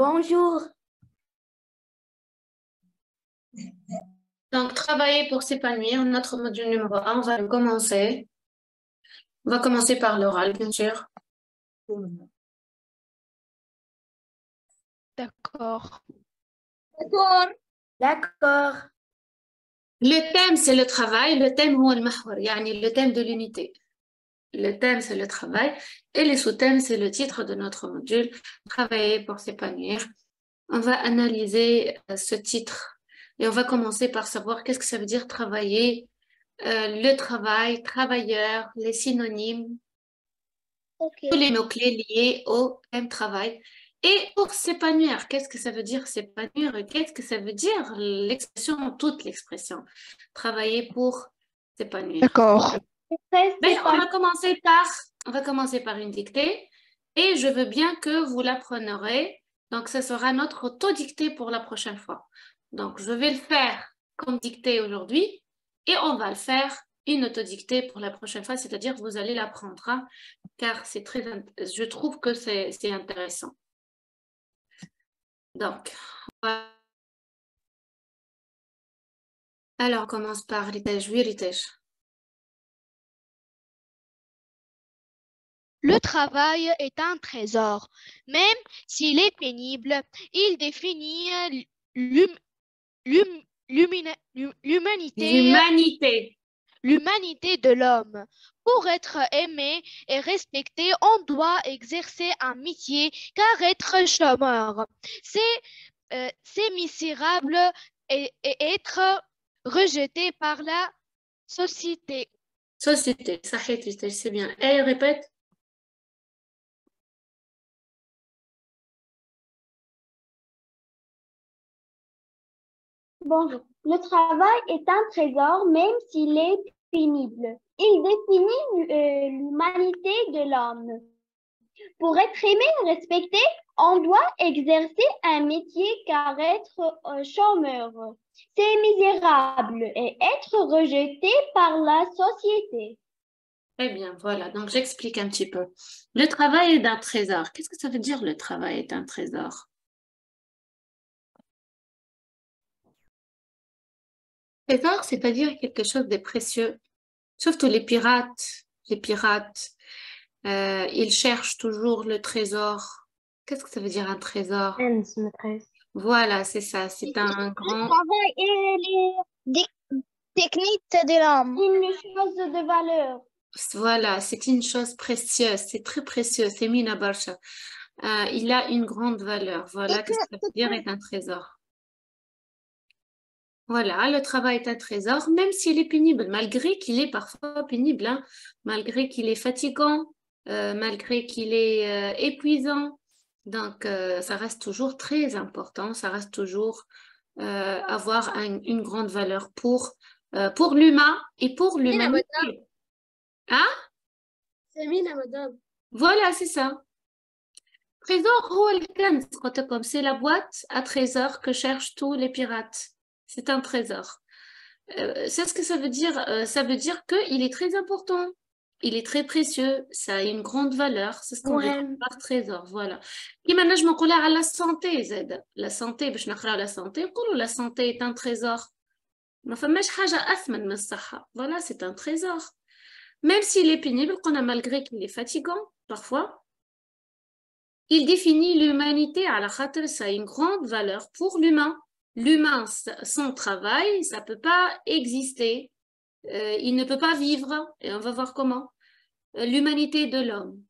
Bonjour. Donc, travailler pour s'épanouir, notre module numéro 1, on va le commencer. On va commencer par l'oral, bien sûr. D'accord. D'accord. D'accord. Le thème, c'est le travail. Le thème, le thème de l'unité. Le thème, c'est le travail. Et les sous-thèmes, c'est le titre de notre module, Travailler pour s'épanouir. On va analyser ce titre et on va commencer par savoir qu'est-ce que ça veut dire travailler, le travail, travailleur, les synonymes, tous les mots-clés liés au thème travail. Et pour s'épanouir, qu'est-ce que ça veut dire s'épanouir et qu'est-ce que ça veut dire l'expression, toute l'expression, travailler pour s'épanouir. D'accord. Ben, on va commencer par une dictée et je veux bien que vous l'appreniez. Donc, ce sera notre auto-dictée pour la prochaine fois. Donc, je vais le faire comme dictée aujourd'hui et on va le faire une autodictée pour la prochaine fois, c'est-à-dire vous allez l'apprendre, hein, car je trouve que c'est intéressant. Donc, alors on commence par l'itège. Le travail est un trésor. Même s'il est pénible, il définit l'humanité de l'homme. Pour être aimé et respecté, on doit exercer un métier, car être chômeur, c'est misérable et être rejeté par la société. Société, c'est bien. Et répète. Bonjour. Le travail est un trésor, même s'il est pénible. Il définit l'humanité de l'homme. Pour être aimé et respecté, on doit exercer un métier, car être chômeur, c'est misérable et être rejeté par la société. Très bien, voilà. Donc, j'explique un petit peu. Le travail est un trésor. Qu'est-ce que ça veut dire, le travail est un trésor? Trésor, c'est-à-dire quelque chose de précieux. Surtout les pirates. Ils cherchent toujours le trésor. Qu'est-ce que ça veut dire un trésor? Voilà, c'est ça. C'est un grand... Le travail et les techniques de l'homme. Une chose de valeur. Voilà, c'est une chose précieuse. C'est très précieux. C'est Mina Barsha. Il a une grande valeur. Voilà, qu'est-ce que ça veut dire est un trésor. Voilà, le travail est un trésor, même s'il est pénible, malgré qu'il est parfois pénible, hein, malgré qu'il est fatigant, malgré qu'il est épuisant. Donc, ça reste toujours très important, ça reste toujours avoir une grande valeur pour l'humain et pour l'humanité. Hein? C'est Mina, madame. Voilà, c'est ça. Trésor, c'est la boîte à trésors que cherchent tous les pirates. C'est un trésor. C'est ce que ça veut dire. Ça veut dire qu'il est très important. Il est très précieux. Ça a une grande valeur. C'est ce qu'on veut dire par trésor. Voilà. Et maintenant, je m'en à la santé, Z. La santé, باش نقرأ la santé. La santé est un trésor. ما فماش حاجة أثمن من الصحة. Voilà, c'est un trésor. Même s'il est pénible, malgré qu'il est fatigant, parfois, il définit l'humanité à la khater, ça a une grande valeur pour l'humain. L'humain, son travail, ça peut pas exister. Il ne peut pas vivre. Et on va voir comment. L'humanité de l'homme.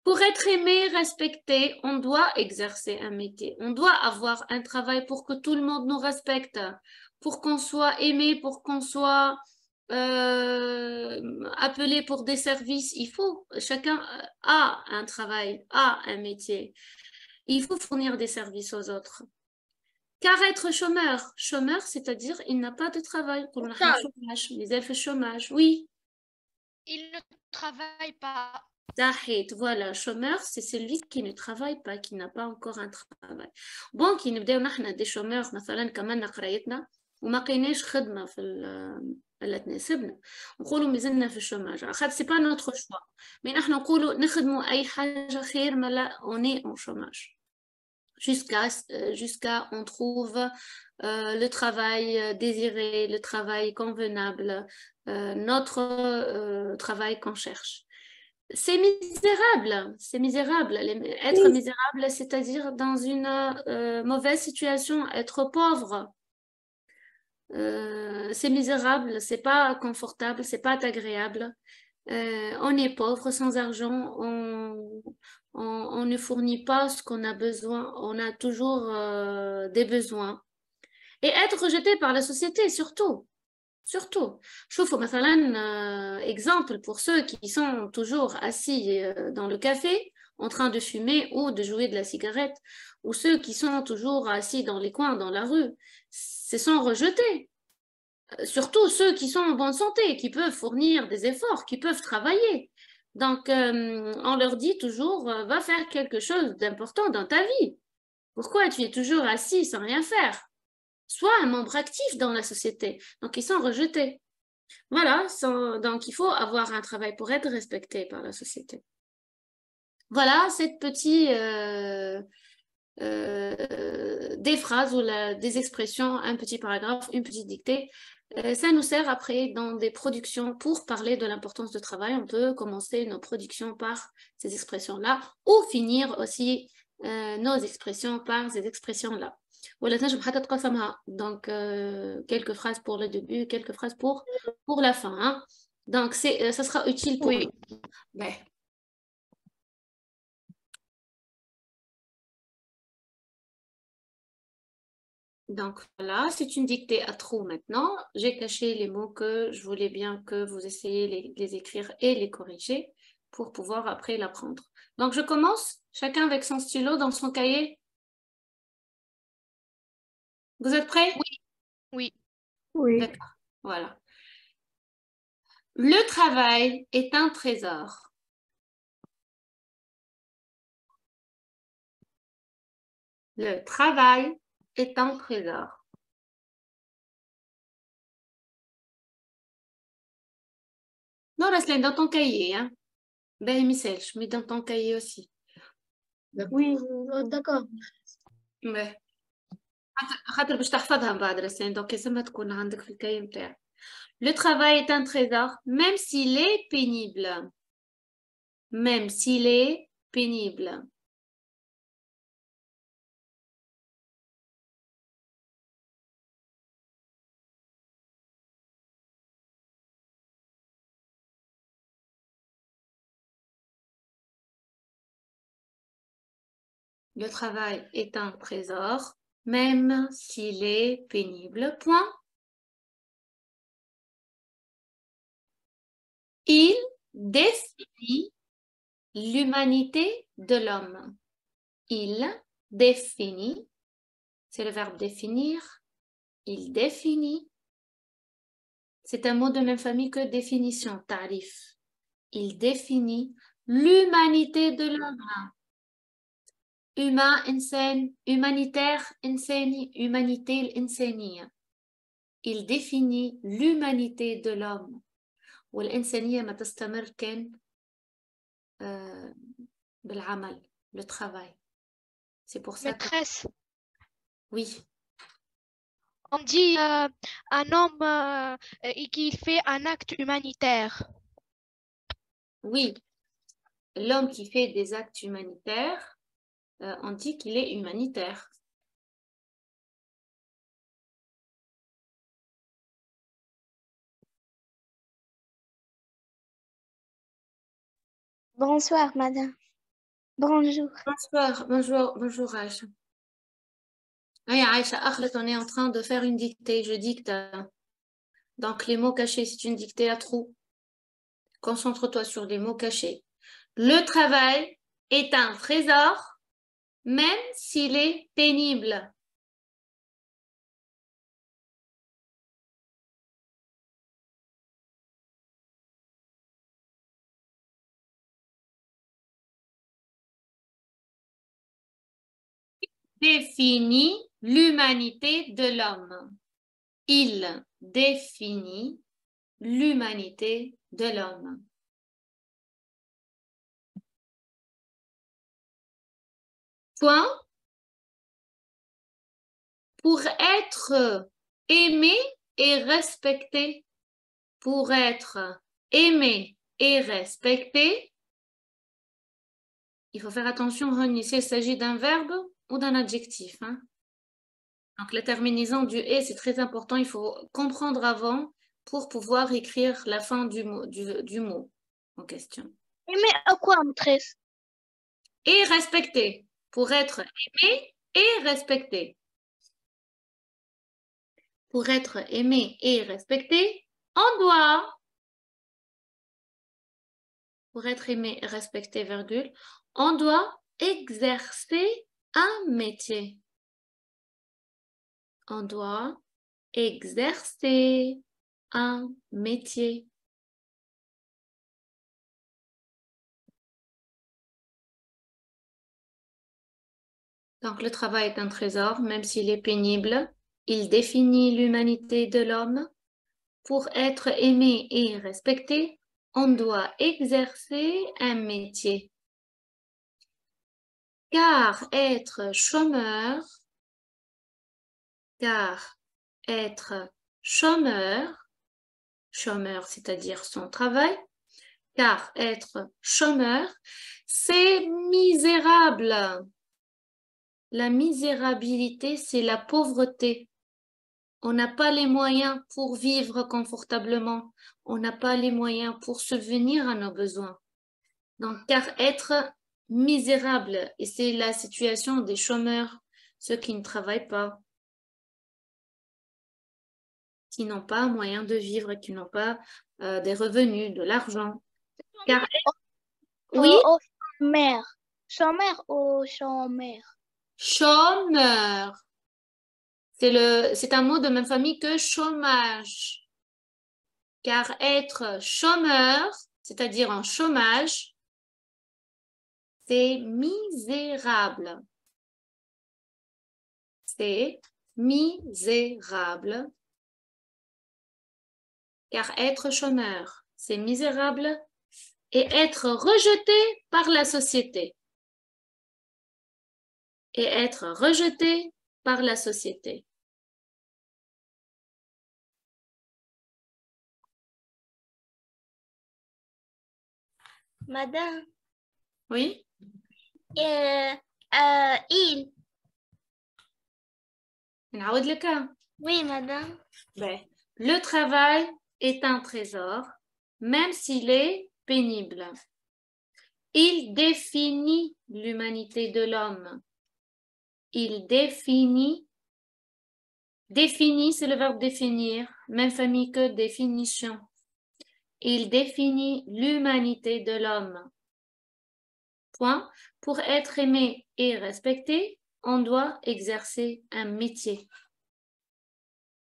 Pour être aimé, respecté, on doit exercer un métier. On doit avoir un travail pour que tout le monde nous respecte. Pour qu'on soit aimé, pour qu'on soit appelé pour des services. Il faut, chacun a un travail, a un métier. Il faut fournir des services aux autres. Car être chômeur, c'est-à-dire il n'a pas de travail. Pour chômage, les elfes chômage, oui. Il ne travaille pas. Voilà, chômeur, c'est celui qui ne travaille pas, qui n'a pas encore un travail. Bon, qui نبداو نحن des chômeurs مثلا كمان قرايتنا وما لقيناش خدمة في اللي تناسبنا نقولوا مازلنا في الشوماج خاطر سي با نوتر شوا مي نحن نقولوا نخدموا أي حاجة خير ما لا اوني اون شوماج. jusqu'à on trouve le travail désiré, le travail convenable, notre travail qu'on cherche. C'est misérable, c'est misérable. Être misérable, c'est-à-dire dans une mauvaise situation, être pauvre. C'est misérable, c'est pas confortable, c'est pas agréable. On est pauvre, sans argent, on ne fournit pas ce qu'on a besoin, on a toujours des besoins. Et être rejeté par la société, surtout. Surtout. شوفوا مثلا exemple pour ceux qui sont toujours assis dans le café en train de fumer ou de jouer de la cigarette, ou ceux qui sont toujours assis dans les coins dans la rue, se sont rejetés. Surtout ceux qui sont en bonne santé, qui peuvent fournir des efforts, qui peuvent travailler. Donc, on leur dit toujours, va faire quelque chose d'important dans ta vie. Pourquoi tu es toujours assis sans rien faire? Sois un membre actif dans la société. Donc, ils sont rejetés. Voilà, donc il faut avoir un travail pour être respecté par la société. Voilà, cette petite des phrases ou des expressions, un petit paragraphe, une petite dictée. Ça nous sert après dans des productions pour parler de l'importance du travail. On peut commencer nos productions par ces expressions-là ou finir aussi nos expressions par ces expressions-là. Donc, quelques phrases pour le début, quelques phrases pour la fin. Hein. Donc, ça sera utile pour Oui. nous. Ben. Donc voilà, c'est une dictée à trous maintenant. J'ai caché les mots que je voulais bien que vous essayiez de les écrire et les corriger pour pouvoir après l'apprendre. Donc je commence, chacun avec son stylo dans son cahier. Vous êtes prêts? Oui. Oui. Oui. D'accord, voilà. Le travail est un trésor. Le travail est un trésor. Non, Rasline, dans ton cahier. Hein. Ben, Michel, je mets dans ton cahier aussi. Oui, d'accord. Ouais. خاطر باش تحفظها من بعد رسائل دونك لازمها تكون عندك في الكاي نتاعك. Le travail est un trésor, même s'il est pénible. Même s'il est pénible. Le travail est un trésor, même s'il est pénible. Point. Il définit l'humanité de l'homme. Il définit, c'est le verbe définir. Il définit. C'est un mot de même famille que définition, tarif. Il définit l'humanité de l'homme. Humain, insane, humanitaire, insani, humanité, l'insaniya. Il définit l'humanité de l'homme. والإنسانية ما تستمر كان بالعمل, le travail. C'est pour ça que... Maîtresse, Oui. on dit un homme qui fait un acte humanitaire. Oui. L'homme qui fait des actes humanitaires, on dit qu'il est humanitaire. Bonsoir, madame. Bonjour. Bonsoir, bonjour Aïcha. Oui, Aïcha, on est en train de faire une dictée, je dicte. Donc les mots cachés, c'est une dictée à trous. Concentre-toi sur les mots cachés. Le travail est un trésor, même s'il est pénible. Définit l'humanité de l'homme. Il définit l'humanité de l'homme. Point. pour être aimé et respecté. Pour être aimé et respecté, il faut faire attention, Ron, ici il s'agit d'un verbe ou d'un adjectif. Hein? Donc la terminaison du « et », c'est très important, il faut comprendre avant pour pouvoir écrire la fin du mot en question. Mais à quoi, maîtresse? Et respecté, pour être aimé et respecté. Pour être aimé et respecté, on doit, pour être aimé et respecté, virgule, on doit exercer un métier. On doit exercer un métier. Donc, le travail est un trésor, même s'il est pénible. Il définit l'humanité de l'homme. Pour être aimé et respecté, on doit exercer un métier. Car être chômeur, chômeur c'est-à-dire son travail, car être chômeur, c'est misérable. La misérabilité, c'est la pauvreté. On n'a pas les moyens pour vivre confortablement. On n'a pas les moyens pour subvenir à nos besoins. Donc, car être misérable, et c'est la situation des chômeurs, ceux qui ne travaillent pas, qui n'ont pas moyen de vivre, qui n'ont pas des revenus, de l'argent. Car oui, Chômeur. Chômeur ou chômeur? chômeur. C'est un mot de même famille que chômage. Car être chômeur, c'est-à-dire en chômage, c'est misérable. C'est misérable. Car être chômeur, c'est misérable et être rejeté par la société. Et être rejeté par la société. Madame, Oui? il. نعود لك. Oui, madame. Ben, le travail est un trésor, même s'il est pénible. Il définit l'humanité de l'homme. Il définit. Définit, c'est le verbe définir, même famille que définition. Il définit l'humanité de l'homme. Point. Pour être aimé et respecté, on doit exercer un métier.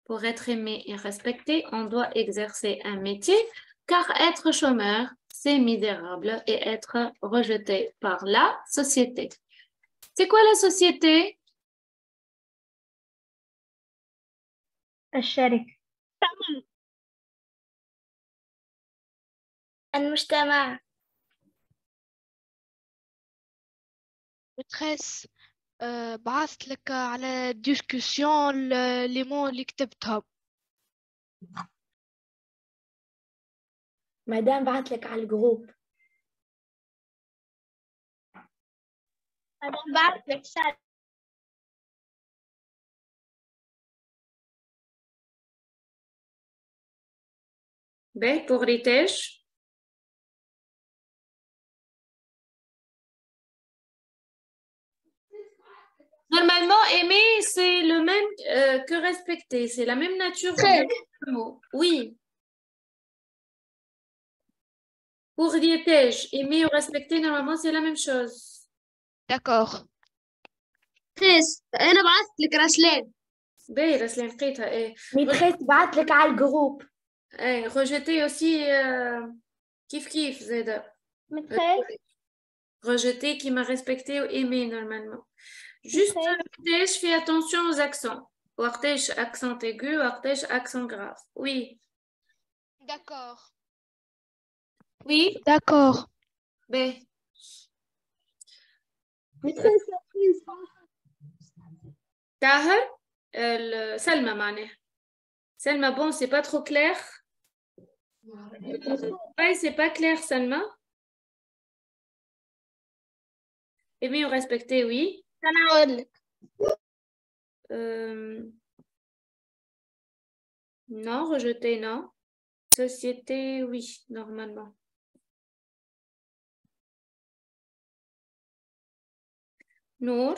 Pour être aimé et respecté, on doit exercer un métier, car être chômeur, c'est misérable et être rejeté par la société. C'est quoi la société? الشركة. المجتمع. maîtresse بعثت لك على ديسكسيون لي مو اللي كتبتهم. مدام بعت لك على الجروب. مدام بعت لك شات. B pour les tâches. Normalement, aimer, c'est le même que respecter. C'est la même nature du mot. Oui. Pour les tâches, aimer ou respecter, normalement, c'est la même chose. D'accord. تريس أنا بعت لك رسلان. B, رسلين لقيتها. إيه. ميتريس بعت لك على الجروب. إيه. Rejeter aussi, كيف زيدا. ميتريس. Rejeter qui m'a respecté ou aimé normalement. Juste, je fais attention aux accents. Ou accent aigu, ou accent grave. Oui. D'accord. Oui. D'accord. B. ميتريس. Tahar? Salma, معناها. Salma, bon, c'est pas trop clair. Ouais, c'est pas clair, Salma. Aimer ou respecter, oui. Non, rejeter, non. Société, oui, normalement. Nour.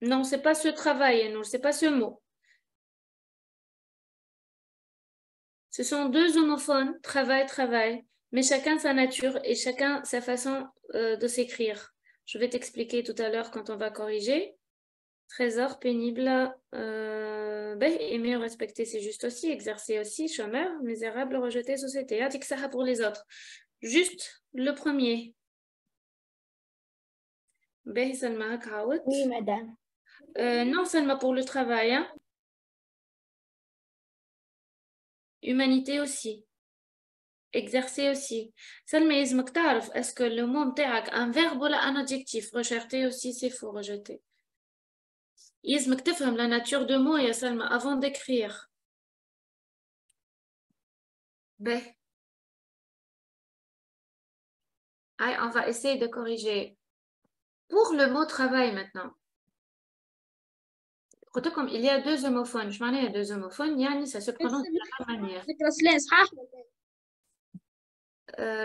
Non, c'est pas ce travail, Nour, c'est pas ce mot. Ce sont deux homophones, travail, travail, mais chacun sa nature et chacun sa façon de s'écrire. Je vais t'expliquer tout à l'heure quand on va corriger. Trésor, pénible, aimer ou respecter, c'est juste aussi, exercer aussi, chômeur, misérable, rejeter, société. Ah, que ça pour les autres. Juste le premier. Salma, Oui, madame. non, Salma, pour le travail. Hein. Humanité aussi. Exercer aussi. Salma, est-ce que le mot est un verbe ou un adjectif? Rejeter aussi, c'est faux, rejeter. يلزمك تفهم la nature de mot يا سلمى avant d'écrire. Ben. Allez, on va essayer de corriger. Pour le mot travail maintenant. Comme il y a deux homophones. Je m'en ai deux homophones. Yani, ça se prononce de la même manière.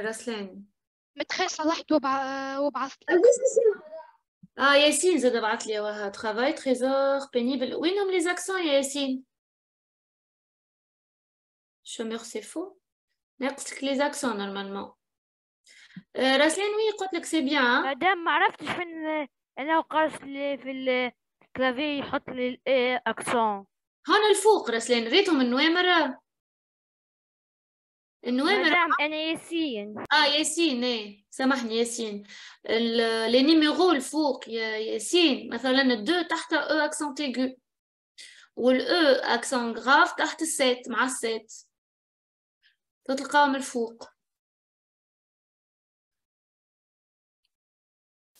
Raslen. Maîtresse, صلحت وبعثت لك. Ah, Yassine, زاد بعت لي وها travail, trésor, pénible. وينهم les accents يا Yassine? Chômeur, c'est faux. ناقصك les accents normalement. Raslen, oui, قلت لك c'est bien. Hein? مدام ما عرفتش فين انا قاص لي في الكلافي يحط لي الاي اكسون. هون الفوق راسلين ريتهم النوامر. النوامر مدام انا ياسين. ياسين ايه سامحني ياسين. لي نيميرو الفوق يا ياسين مثلا الدو تحت او اكسون تيغو والاو اكسون غراف تحت السات مع السات تلقاهم الفوق.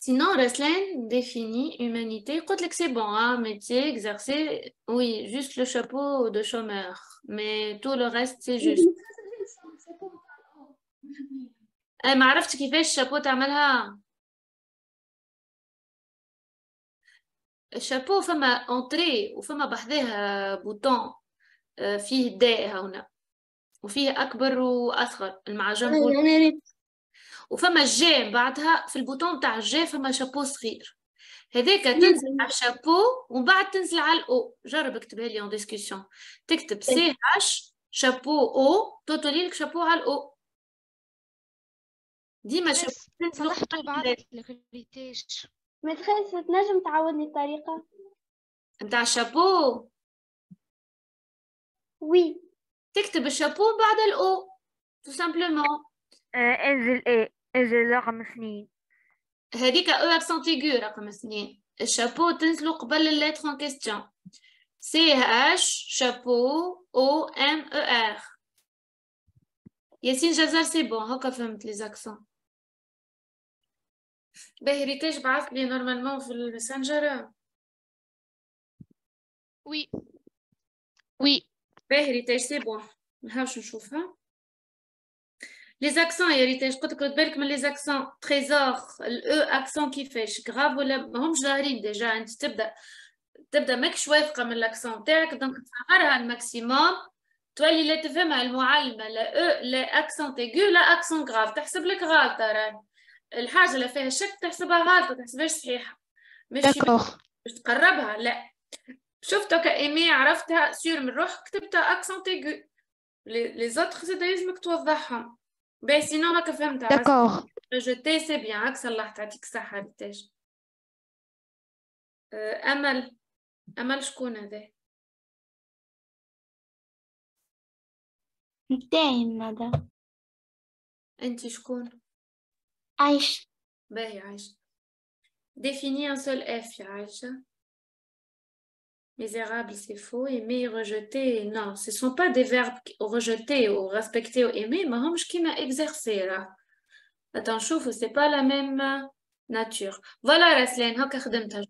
Sinon, Raslen définit humanité. Quand c'est bon, hein, métier, exercer, oui, juste le chapeau de chômeur. Mais tout le reste, c'est juste. ما عرفتش كيفاش الشابو تعملها. الشابو فما انتري وفما بحذاها بوطون فيه داء هنا وفيه أكبر وأصغر المعجم وفما الجيم بعدها في البوطون تاع الجي فما شابو صغير هذاك تنزل على الشابو ومن بعد تنزل على الاو. جرب اكتبها لي اون ديسكسيون تكتب سي اش شابو او توتولي لك شابو على الاو ديما شابو صلحت وبعثت لك ريتاج. متخيل تنجم تعاودني الطريقة نتاع الشابو؟ وي تكتب الشابو بعد الاو تو سامبلومون. انزل رقم 2 هذيك او اكسون تيغو رقم 2. الشابو تنزلو قبل اللتر ان كيستيون سي اش شابو او ام او ار. ياسين جزر سي بون هكا فهمت لي زاكسون. باهي ريتاج بعث لي نورمالمون في الماسنجر. وي وي باهي ريتاج سي بون نحاولش نشوفها. لي زاكسون يا ريتاج قلت لك رد بالك من لي زاكسون. تريزور الاو اكسون كيفاش غراف ولا ماهمش ظاهرين ديجا. انت تبدا ماكش واثقه من الاكسون تاعك دونك تصغرها الماكسيموم تولي لا تفهمها المعلمه لا او لا اكسون تيغو لا اكسون غراف تحسب لك غلطه. راه الحاجه اللي فيها شك تحسبها غلطه تحسبهاش صحيحه ماشي باش تقربها. لا شفتها كايمي عرفتها سير من روحك كتبتها اكسون تيغو. لي زوتر زاد لازمك توضحهم. باهي سينو هكا فهمتها. داكوغ ريجوتي سي بيان هاك صلحت. يعطيك الصحه ريتاج. امل شكون هذا؟ نتاعي ندى. انت شكون؟ عايشة. باهي عايشة. définis un seul F يا عايشة. misérable c'est faux. aimer rejeter non ce sont pas des verbes rejeter ou respecter ou aimer ما همش كيما exercer راه. attends شوفوا c'est pas la même nature. voilà راسلين هكا خدمتها.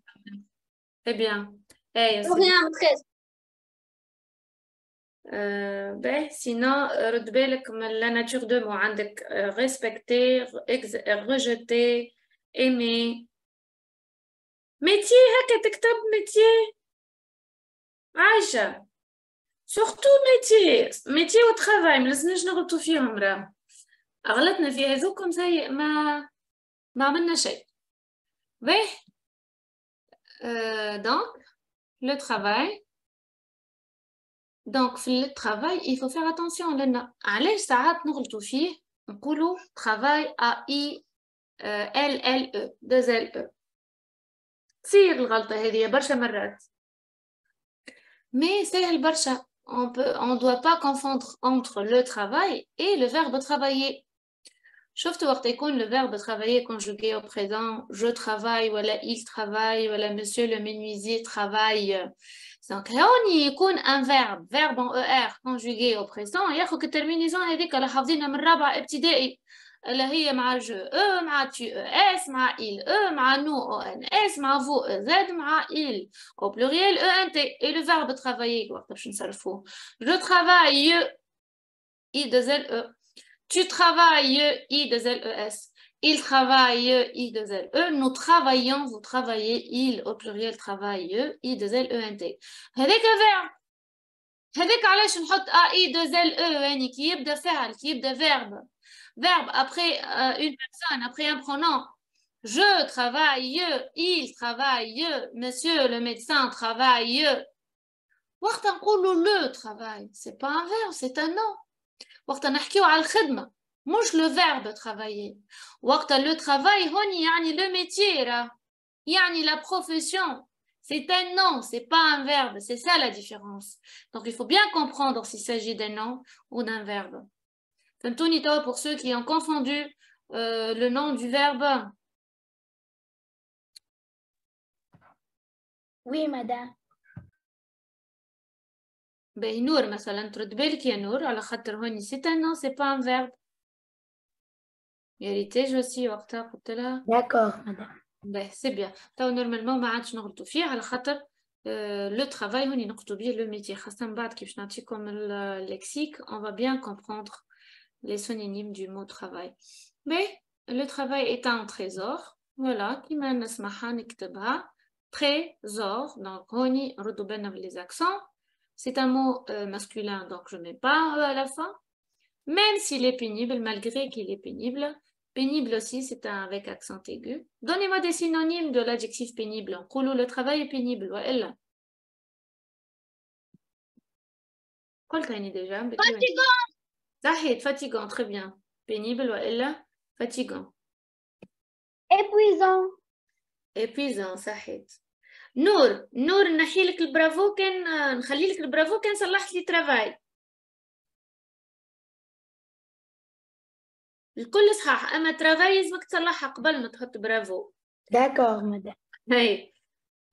très bien. ايه sinon رد بالك من la nature de mot عندك respecter, rejeter, aimer. métier هكا تكتب métier عايشة surtout métier au travail ما لازمناش نغلطوا فيهم راه غلطنا في هذوكم زي ما عملنا شيء. باهي donc le travail. Donc, في le travail, il faut faire attention لأن علاش ساعات نغلطوا فيه نقولوا travail A I L L E 2 L E تصير الغلطة هذه برشا مرات mais سهل برشا on doit pas confondre entre le travail et le verbe travailler. شفت وقت يكون le verbe travailler conjugué au présent je travaille ولا il travaille ولا monsieur le menuisier travaille. Donc هوني يكون un verbe en ER conjugué au présent ياخذ الترمينيزون هذيك اللي حافظينها من رابعة ابتدائي اللي هي مع جو مع tu es مع il مع nous ons مع vous ez مع il au pluriel ent et le verbe travailler وقت باش نصرفوه je travaille i de l e tu travailles I2LES. Il travaille I2LE. Nous travaillons, vous travaillez, il au pluriel travaille I2LENT. هذاك verbe. هذاك علاش نحط I2LE يعني كي يبدا فعل كي يبدا verbe. Verbe après une personne, après un pronom. Je travaille, il travaille, monsieur le médecin travaille. وقت نقولوا le travail, c'est pas un verbe, c'est un nom. وقت نحكيو على الخدمة مش le verbe travailler. وقت le travail هوني يعني le métier يعني la profession. C'est un nom, c'est pas un verbe. C'est ça la différence. Donc il faut bien comprendre s'il s'agit d'un nom ou d'un verbe. فهمتوني توا pour ceux qui ont confondu le nom du verbe. Oui, madame. باهي نور مثلا ترد بالك يا نور على خاطر هوني c'est un nom c'est pas un verbe. يا ريتاج aussi وقتها قلت لها. D'accord, madame. باهي سي بيان تو نورمالمون ما عادش نغلطوا فيه على خاطر لو ترافاي هوني نقصدوا بيه لو ميتي خاصة من بعد كي باش نعطيكم اللكسيك on va bien comprendre les synonymes du mot travail. Mais le travail est un trésor. Voilà كيما نسمعها نكتبها trésor. Donc هوني ردوا بالنا les accents. C'est un mot masculin, donc je ne mets pas un E à la fin. Même s'il est pénible, malgré qu'il est pénible. Pénible aussi, c'est un avec accent aigu. Donnez-moi des synonymes de l'adjectif pénible. Le travail est pénible. Quoi le déjà? Fatigant. Zahid, fatigant, très bien. Pénible, fatigant. Épuisant. Épuisant, Zahid. نور نحي لك البرافو كان نخلي لك البرافو كان صلحت لي ترافاي الكل صحاح اما ترافاي لازمك تصلحها قبل ما تحط برافو. D'accord, madame. هاي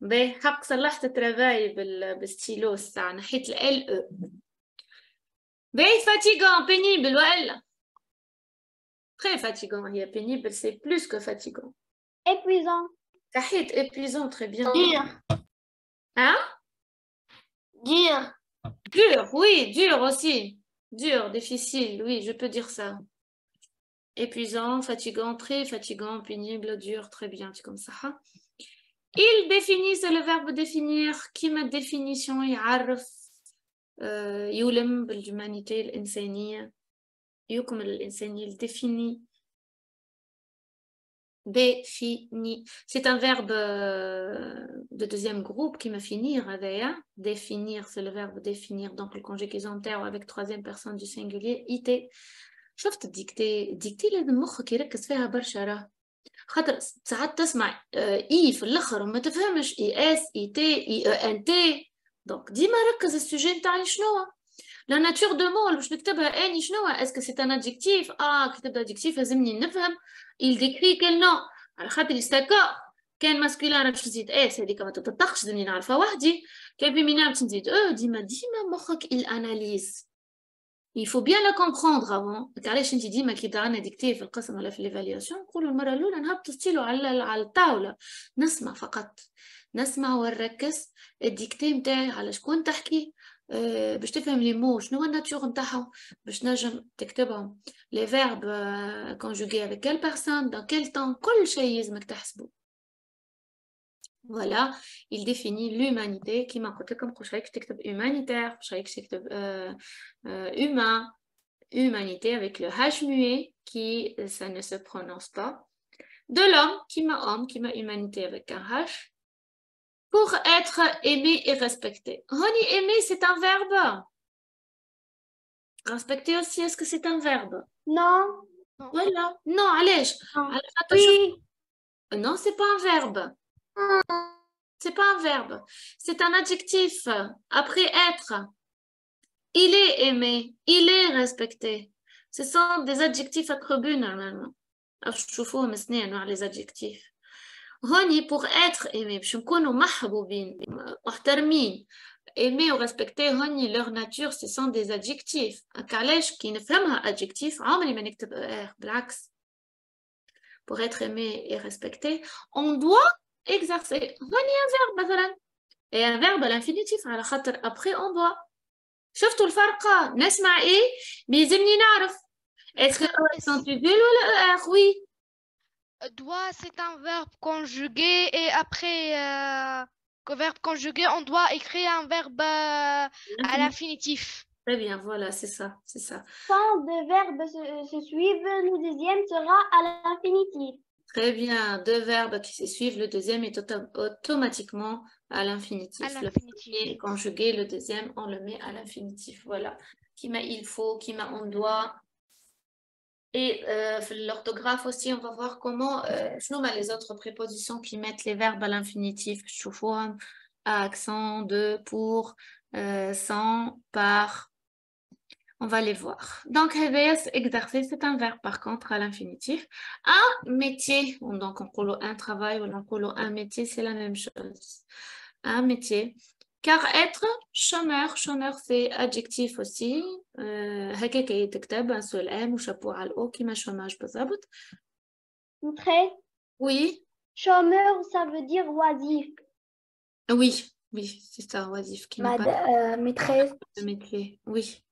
باهي حق صلحت ترافاي بالستيلو الساعه نحيت ال او. باهي فاتيغون بينيبل والا très fatigant هي pénible c'est plus que fatigant. Épuisant. Tahit, épuisant, très bien. Dur. Hein? Dur. Dur, oui, dur aussi. Dur, difficile, oui, je peux dire ça. Épuisant, fatigant, très fatigant, pénible, dur, très bien, c'est comme ça. Il définit, c'est le verbe définir. Qui ma définition? يعرف يولم بالhumanité الإنسانية يكمل الإنسانية il définit. Définir. C'est un verbe de deuxième groupe qui me finir. Définir, c'est le verbe définir. Donc le conjugaison terme avec troisième personne du singulier. IT. شفت ديكتي لازم مخك يركز فيها برشا راه خاطر ساعات تسمع اي في الاخر وما تفهمش اي اس اي تي اي ان تي دونك ديما ركز السوجي نتاعي شنو لا ناتور دو مول باش نكتبها اني شنو اسكو سي ان ادجيكتيف كتبت ادجيكتيف لازمني نفهم il décrit quel nom على خاطر يستاكا كان ماسكولين باش نزيد اس هذيك ما تطبقش لازمني نعرفها وحدي كان فيمينين باش نزيد ديما مخك الاناليز. Il faut bien la comprendre avant. علاش انت ديما كي دعنا ديكتي في القسم ولا في ليفالياسيون نقولوا المره الاولى نهبط ستيلو على الطاوله نسمع فقط نسمع ونركز الديكتي نتاعي على شكون تحكي باش تفهم les mots شنو هو الناتور نتاعهم باش نجم تكتبهم les verbes conjugués avec quelle personne dans quel temps كل شيء لازمك تحسبه. Voilà, il définit l'humanité qui m'a côté comme je تكتب humanitaire, je تكتب humain, humanité avec le H muet qui ça ne se prononce pas. De l'homme qui m'a homme, qui m'a humanité avec un H. Pour être aimé et respecté. Honey, aimer, c'est un verbe. Respecter aussi, est-ce que c'est un verbe? Non. Voilà. Non, allez. Oui. Non, c'est pas un verbe. C'est pas un verbe. C'est un adjectif. Après être. Il est aimé. Il est respecté. Ce sont des adjectifs attributs normalement. شوفوه مسنين على les adjectifs. هوني pour être aimé باش نكونوا محبوبين محترمين aimer ou respecter هوني leur nature ce sont des adjectifs علاش كي نفهمها adjectif عمري ما نكتب بالعكس pour être aimé et respecté on doit exercer هوني un verbe مثلا et un verbe à l'infinitif على خاطر après on doit شفتوا الفرق نسمع ايه بيلزمني نعرف est-ce que sont utiles ولا oui. Doit, c'est un verbe conjugué et après verbe conjugué, on doit écrire un verbe à l'infinitif. Très bien, voilà, c'est ça, c'est ça. Quand deux verbes se suivent, le deuxième sera à l'infinitif. Très bien, deux verbes qui se suivent, le deuxième est automatiquement à l'infinitif. Le premier est conjugué, le deuxième, on le met à l'infinitif. Voilà. Qui m'a il faut, qui m'a on doit. Et l'orthographe aussi, on va voir comment, je nomme les autres prépositions qui mettent les verbes à l'infinitif. Choufouam, à accent, de, pour, sans, par. On va les voir. Donc, exercer, c'est un verbe par contre à l'infinitif. Un métier, donc on coule un travail ou on coule un métier, c'est la même chose. Un métier. Car être chômeur, chômeur c'est adjectif aussi. هكاك يتكتب un seul M ou chapeau à l'eau qui m'a chômage بالضبط. Très. Oui. Chômeur, ça veut dire oisif. Oui, oui, c'est ça, oisif qui n'a pas maîtresse. de métier. Oui.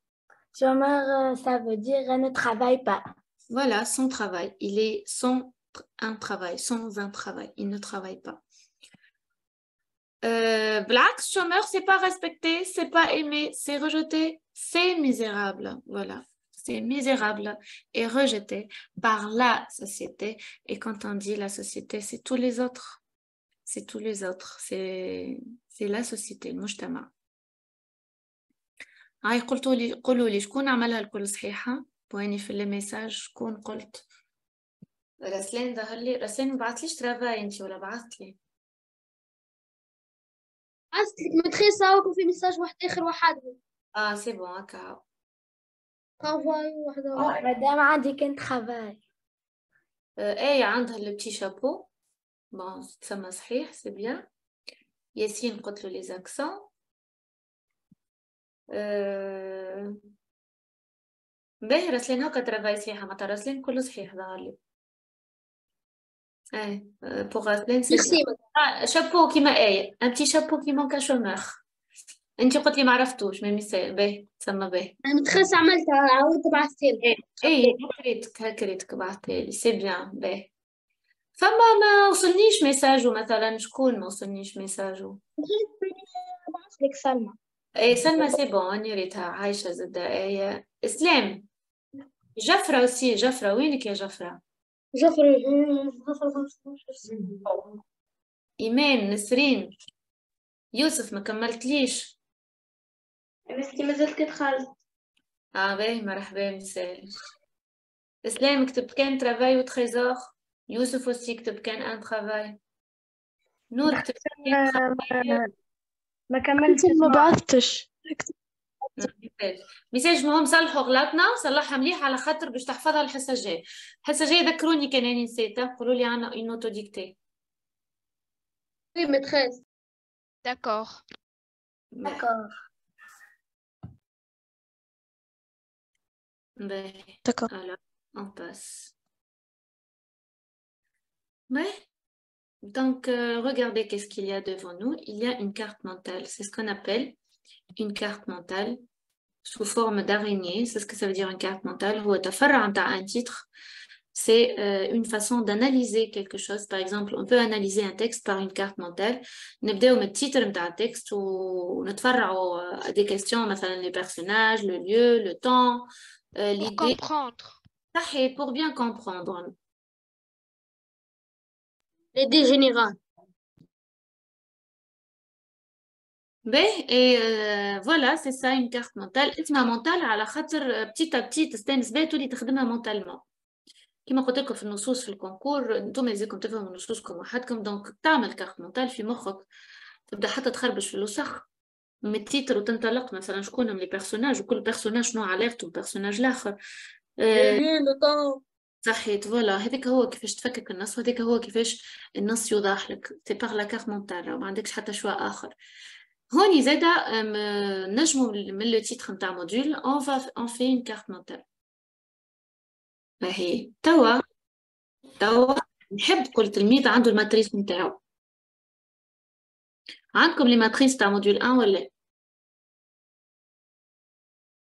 Chômeur, ça veut dire ne travaille pas. Voilà, son travail. Il est sans un travail, sans un travail. Il ne travaille pas. Black, chômeur, c'est pas respecté, c'est pas aimé, c'est rejeté, c'est misérable. Voilà, c'est misérable et rejeté par la société. Et quand on dit la société, c'est tous les autres. C'est tous les autres. C'est la société, le mujtama. هاي قولوا لي شكون عملها الكل صحيحة؟ بويني في الميساج شكون قلت؟ رسلان ظهر لي رسلان ما بعثليش ترافاي انت ولا بعثت لي؟ بعثت لك مدرسة وكان في ميساج واحد آخر واحد. سي بون هكا. ترافاي واحدة. مدام عندي كنت ترافاي. ايه عندها لو بتي شابو. بون تسمى صحيح سي بيان. ياسين قلت له لي زاكسون. باهي رسلين هكا ترافاي صحيحة ما رسلين كله صحيح ظهر لي. pour رسلين شابو كيما آية un petit chapeau qui manque à chômeur. انت قلت لي ما عرفتوش ما ميساء باهي تسمى باهي. أنا متخلص عملتها عاودت بعثتها لك. ايه هكريتك بعثتها لي سي بيان باهي. فما ما وصلنيش ميساجو مثلا شكون ما وصلنيش ميساجو؟ بعثت لك سلمى. ايه سلمى سي بون اني ريتها عايشة زدا ايه اسلام جفرة aussi جفرة وينك يا جفرة؟ جفرة إيمان نسرين يوسف ما كملتليش. بس ما زلت دخلت. باهي مرحبا مساء. اسلام كتب كان ترافاي وتريزور. يوسف aussi كتب كان ان ترافاي. نور كتب ما كملتش. ما بعثتش. ميساج مهم صلحوا غلطنا صلحها مليح على خاطر باش تحفظها الحصه الجايه. الحصه الجايه ذكروني كان اني نسيت قولوا لي عنا une auto dictée. Oui, maîtresse. D'accord. D'accord. D'accord. Alors, on passe. Ouais. Donc, regardez qu'est-ce qu'il y a devant nous. Il y a une carte mentale. C'est ce qu'on appelle une carte mentale sous forme d'araignée. C'est ce que ça veut dire une carte mentale. هو تفرع نتاع un titre. C'est une façon d'analyser quelque chose. Par exemple, on peut analyser un texte par une carte mentale. نبداو من التيتر نتاع التكست ونتفرعوا à des questions, مثلا les personnages, le lieu, le temps, Pour l'idée. comprendre. صحيح, pour bien comprendre. L'idée générale. Et voilà, c'est ça une carte mentale. اسمها mentale على خاطر petit à petit تستانس بها تولي تخدمها mentalement. كما قلت لكم في النصوص في الكونكور انتم لازمكم تفهموا نصوصكم وحدكم دونك تعمل كارت مونتال في مخك تبدا حتى تخربش في الوسخ من التيتر وتنطلق مثلا شكون من لي بيرسوناج وكل بيرسوناج شنو علاقته بالبيرسوناج الاخر. Le temps. صحيت فوالا هذاك هو كيفاش تفكك النص وهذاك هو كيفاش النص يوضح لك سي باغ لا كارت مونتال ما عندكش حتى شوا اخر. هوني زادا نجمو من لو تيتر نتاع موديول اون في اون كارت مونتال. باهي توا نحب كل تلميذ عنده الماتريس نتاعو. عندكم لي ماتريس تاع موديول 1 ولا؟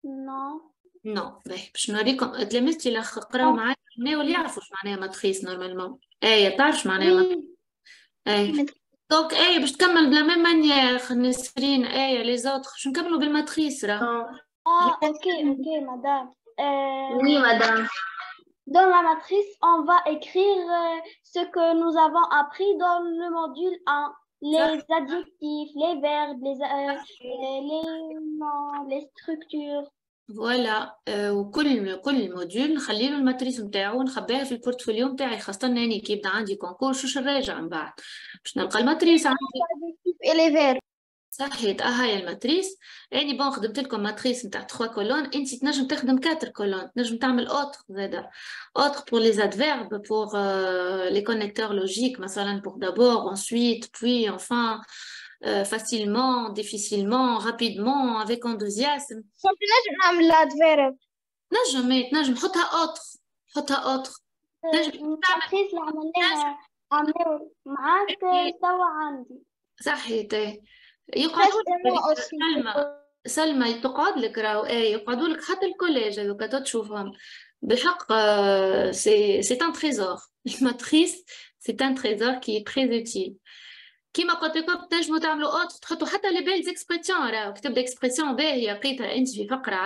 Non. نو باهي باش نوريكم تلامذتي اللي قراو معايا واللي يعرفوا اش معناها ماتريس نورمالمون. تعرف معناها ماتريس؟ دونك باش تكمل بلا ميم مانيير نسرين لي زوتر باش نكملوا بالماتريس راه. Ok, madame. Oui, madame. Dans la matrice, on va écrire ce que nous avons appris dans le module 1. Les adjectifs, les verbes, les noms, les structures. فوالا وكل موديول نخلي له الماتريس نتاعو ونخبيها في البورتفوليو نتاعي خاصة اني كي يبدا عندي كونكور شوش نراجع من بعد باش نلقى الماتريس عندي. Et les verbes. صحيت هاي الماتريس. يعني بون خدمت لكم ماتريس نتاع 3 كولون انت تنجم تخدم 4 كولون تنجم تعمل اوتر زادا اوتر pour les adverbes pour les connecteurs logiques مثلا pour d'abord ensuite puis enfin facilement difficilement rapidement avec enthousiasme. نجم نعمل الادفيرب. تنجم حطها اوتر الماتريس اللي عملناها معاك توا عندي. صحيت يقعدوا سلمى تقعد لك راهو يقعدوا لك حتى الكوليج هذوك تشوفهم بالحق. سي ان تريزور الماتريس سي ان تريزور كي تري اوتيل. كيما قلت لكم تنجموا تعملوا اوت تحطوا حتى لي بيل اكسبريسيون راهو كتبدا اكسبريسيون باهيه لقيتها انت في فقره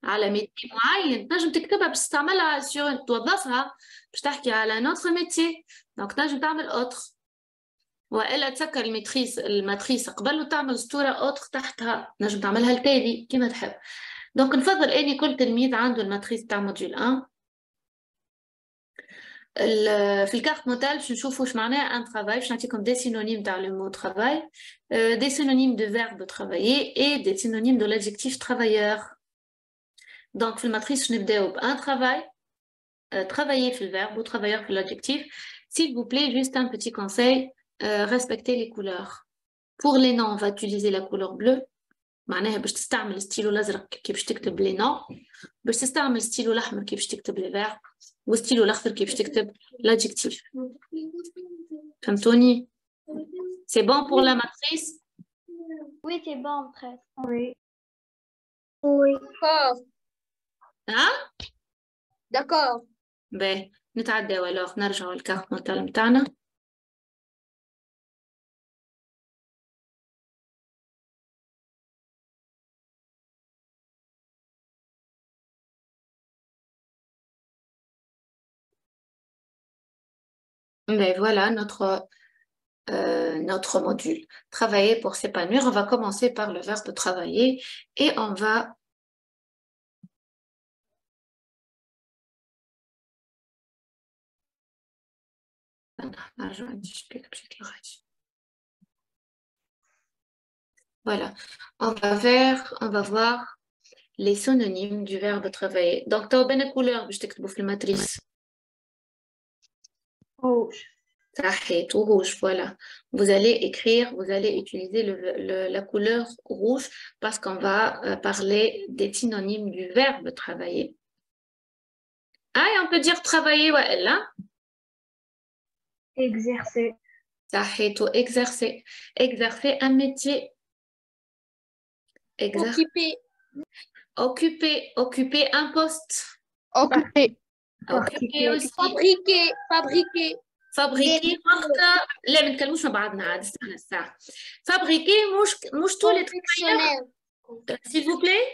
على ميتي معين تنجم تكتبها باش تستعملها توظفها باش تحكي على نوتر ميتي دونك تنجم تعمل اوتر والا تسكر الماتريس قبل وتعمل اسطوره اوتر تحتها نجم تعملها التالي كما تحب. دونك نفضل اني كل تلميذ عنده الماتريس تاع موديول 1. في الكارت مونتال باش نشوفوا واش معناها ان ترافاي باش نعطيكم دي سينونيم تاع لو مو ترافاي دي سينونيم دو فيرب ترافايي اي دي سينونيم دو لادجيكتيف ترافايور. دونك في الماتريس نبداو بان ترافاي travailler في الفيرب و travailleur في l'adjectif. S'il vous plaît, juste un petit conseil, respectez les couleurs. Pour les noms, on va utiliser la couleur bleue. معناها باش تستعمل الستيلو الازرق كي باش تكتب لي نون باش تستعمل الستيلو الاحمر كي باش تكتب لي فيرب والستيلو الاخضر كي باش تكتب l'adjectif. فهمتوني؟ C'est bon pour la matrice? Oui, c'est bon, presque. Oui. D'accord. Hein? D'accord. باهي نتعداو alors نرجعوا للكارت مونتال نتاعنا. Mais voilà notre module. Travailler pour s'épanouir. On va commencer par le verbe travailler et on va voilà. On va voir les synonymes du verbe travailler. Donc, tu as bien les couleurs que je t'ai la matrice. Rouge. Rouge, voilà. Vous allez écrire, vous allez utiliser la couleur rouge parce qu'on va parler des synonymes du verbe travailler. Et on peut dire travailler, ouais, là. Exercer. Exercer un métier. Exact. Occuper un poste. Occuper aussi. fabriquer fabriquer وقتها لا ما نتكلموش مع بعضنا عاد استنى الساعة. fabriquer مش tous les travailleurs. S'il vous plaît.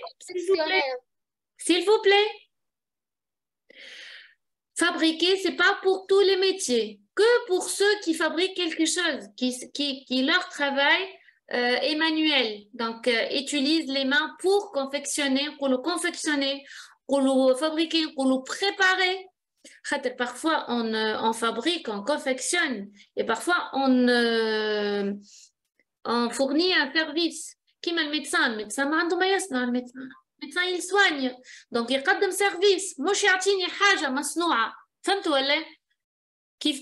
S'il vous plaît. Fabriquer, c'est pas pour tous les métiers, que pour ceux qui fabriquent quelque chose, qui leur travail est manuel. Donc, utilisent les mains pour confectionner, pour le fabriquer, pour le préparer. Parfois, on fabrique, on confectionne, et parfois, on fournit un service. Qui m'a le médecin ما عنده ما يصنع الميدسان. الميدسان il soigne. Donc, يقدم سيرفيس مش يعطيني حاجة مصنوعة. فهمتوا ولا؟ كيف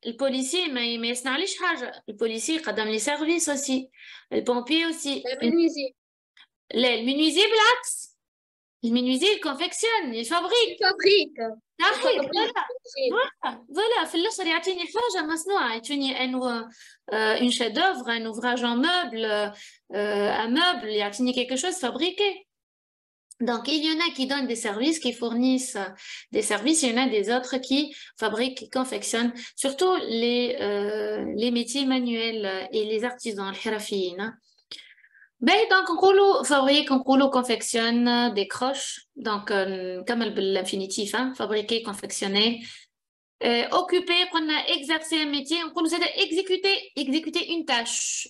البوليسي ما يصنعليش حاجة. البوليسي يقدم لي سيرفيس aussi. البومبي aussi. لا المينوزي بالعكس. المينوزي il confectionne, il fabrique. Voilà, في الاخر يعطيني حاجه مصنوعه يعطيني une chef d'œuvre, un ouvrage en meuble, un meuble, يعطيني quelque chose fabriqué. Donc il y en a qui donnent des services, qui fournissent des services, il y en a des autres qui fabriquent, qui confectionnent, surtout les métiers manuels et les artisans الحرفيين. Ben, donc, on fabrique, on confectionne, décroche. Donc, comme l'infinitif, hein, fabriquer, confectionner. Occuper, on a exercé un métier, on nous aide à exécuter une tâche.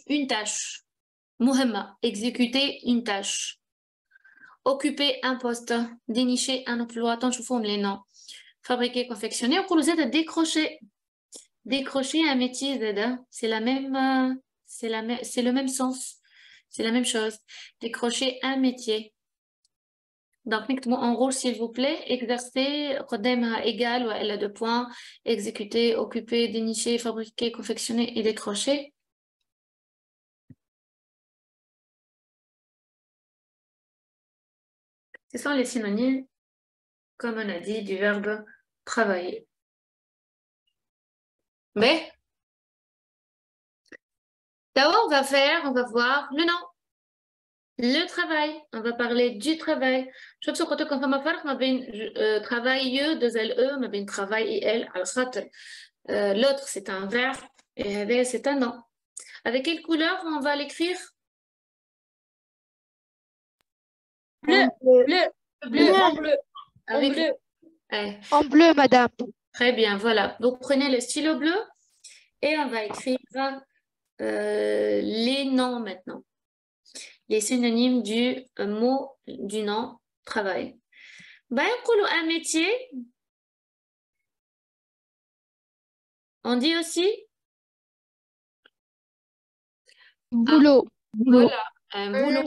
Muhimma, exécuter une tâche. Occuper un poste, dénicher un emploi, tant je vous les noms. Fabriquer, confectionner, on nous aide à décrocher. Décrocher un métier, c'est le même sens. C'est la même chose. Décrocher un métier. Donc, en gros, s'il vous plaît, exercer, égal ou elle a 2 points, exécuter, occuper, dénicher, fabriquer, confectionner et décrocher. Ce sont les synonymes, comme on a dit, du verbe travailler. Mais, d'abord, on va voir le nom. Le travail, on va parler du travail. Je trouve que quand on va faire travailleux, 2 LE, mais bien travail et elle, l'autre c'est un verbe et c'est un nom. Avec quelle couleur on va l'écrire? bleu. En bleu, madame. Très bien, voilà. Vous prenez le stylo bleu et on va écrire les noms maintenant. Les synonymes du mot, du nom, travail. Ben, un métier. On dit aussi Boulot. Voilà, un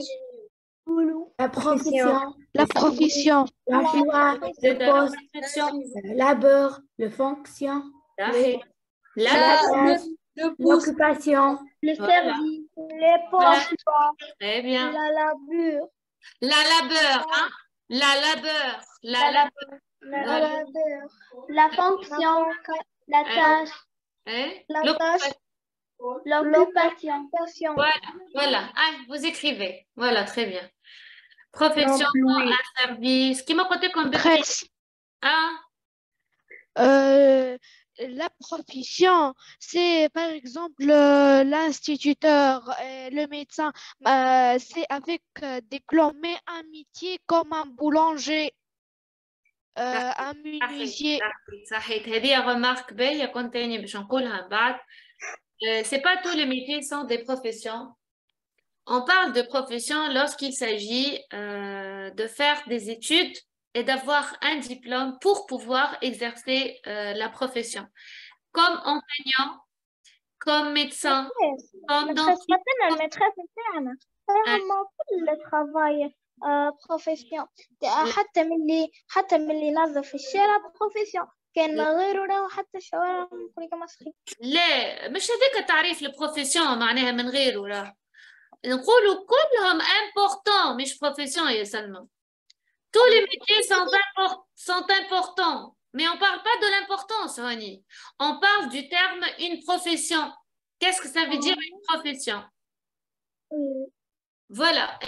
boulot. La profession. La profession. L'emploi. Le poste. Le labeur. Le fonction. La tâche. L'occupation. Le Voilà. service, les postes, Très bien. la labeur, La labeur, hein? La labeur. la fonction, la tâche, Hein? la tâche, l'occupation. Voilà. Ah, vous écrivez. Voilà, très bien. Profession, un service. Qui m'a côté comme Presse. Ah, La profession, c'est par exemple l'instituteur, le médecin, c'est avec diplômé un métier comme un boulanger, un menuisier. صحيح. هذه remarque باهية كنت تاني باش نقولها بعد. C'est pas tous les métiers sont des professions. On parle de profession lorsqu'il s'agit de faire des études et d'avoir un diplôme pour pouvoir exercer la profession. Comme enseignant, comme médecin, comme dentiste. المترس بتاعنا فهم كل travail بروفيسيون حتى من اللي ينظف في الشارع بروفيسيون كان ما غيره راهو حتى الشوارع كل كما صحيح لا مش هذاك تعريف البروفيسيون معناها من غيره راه نقولوا كلهم important مش profession يا سلمى. Tous les métiers sont importants, mais on ne parle pas de l'importance, Rani. On parle du terme une profession. Qu'est-ce que ça veut dire une profession? Voilà,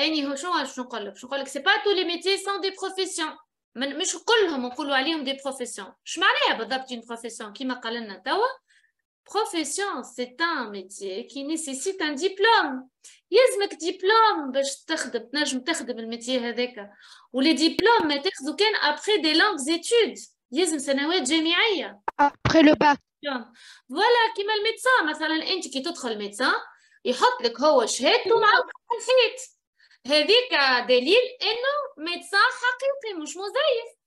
c'est pas tous les métiers sont des professions. مش كلهم نقولوا عليهم des professions. شو معناها بالضبط une profession كيما قال لنا توا؟ Profession, c'est un métier qui nécessite un diplôme. يلزمك diplôme باش تنجم تخدم الميتي هذاك. ولي diplômes ما تاخذوا كان après des longues études. يلزم سنوات جامعية. Après le bac. Voilà كيما الميدسان مثلا انت كي تدخل ميدسان يحط لك هو شهادته معلقة على الحيط. هذيك دليل انه ميدسان حقيقي مش مزيف.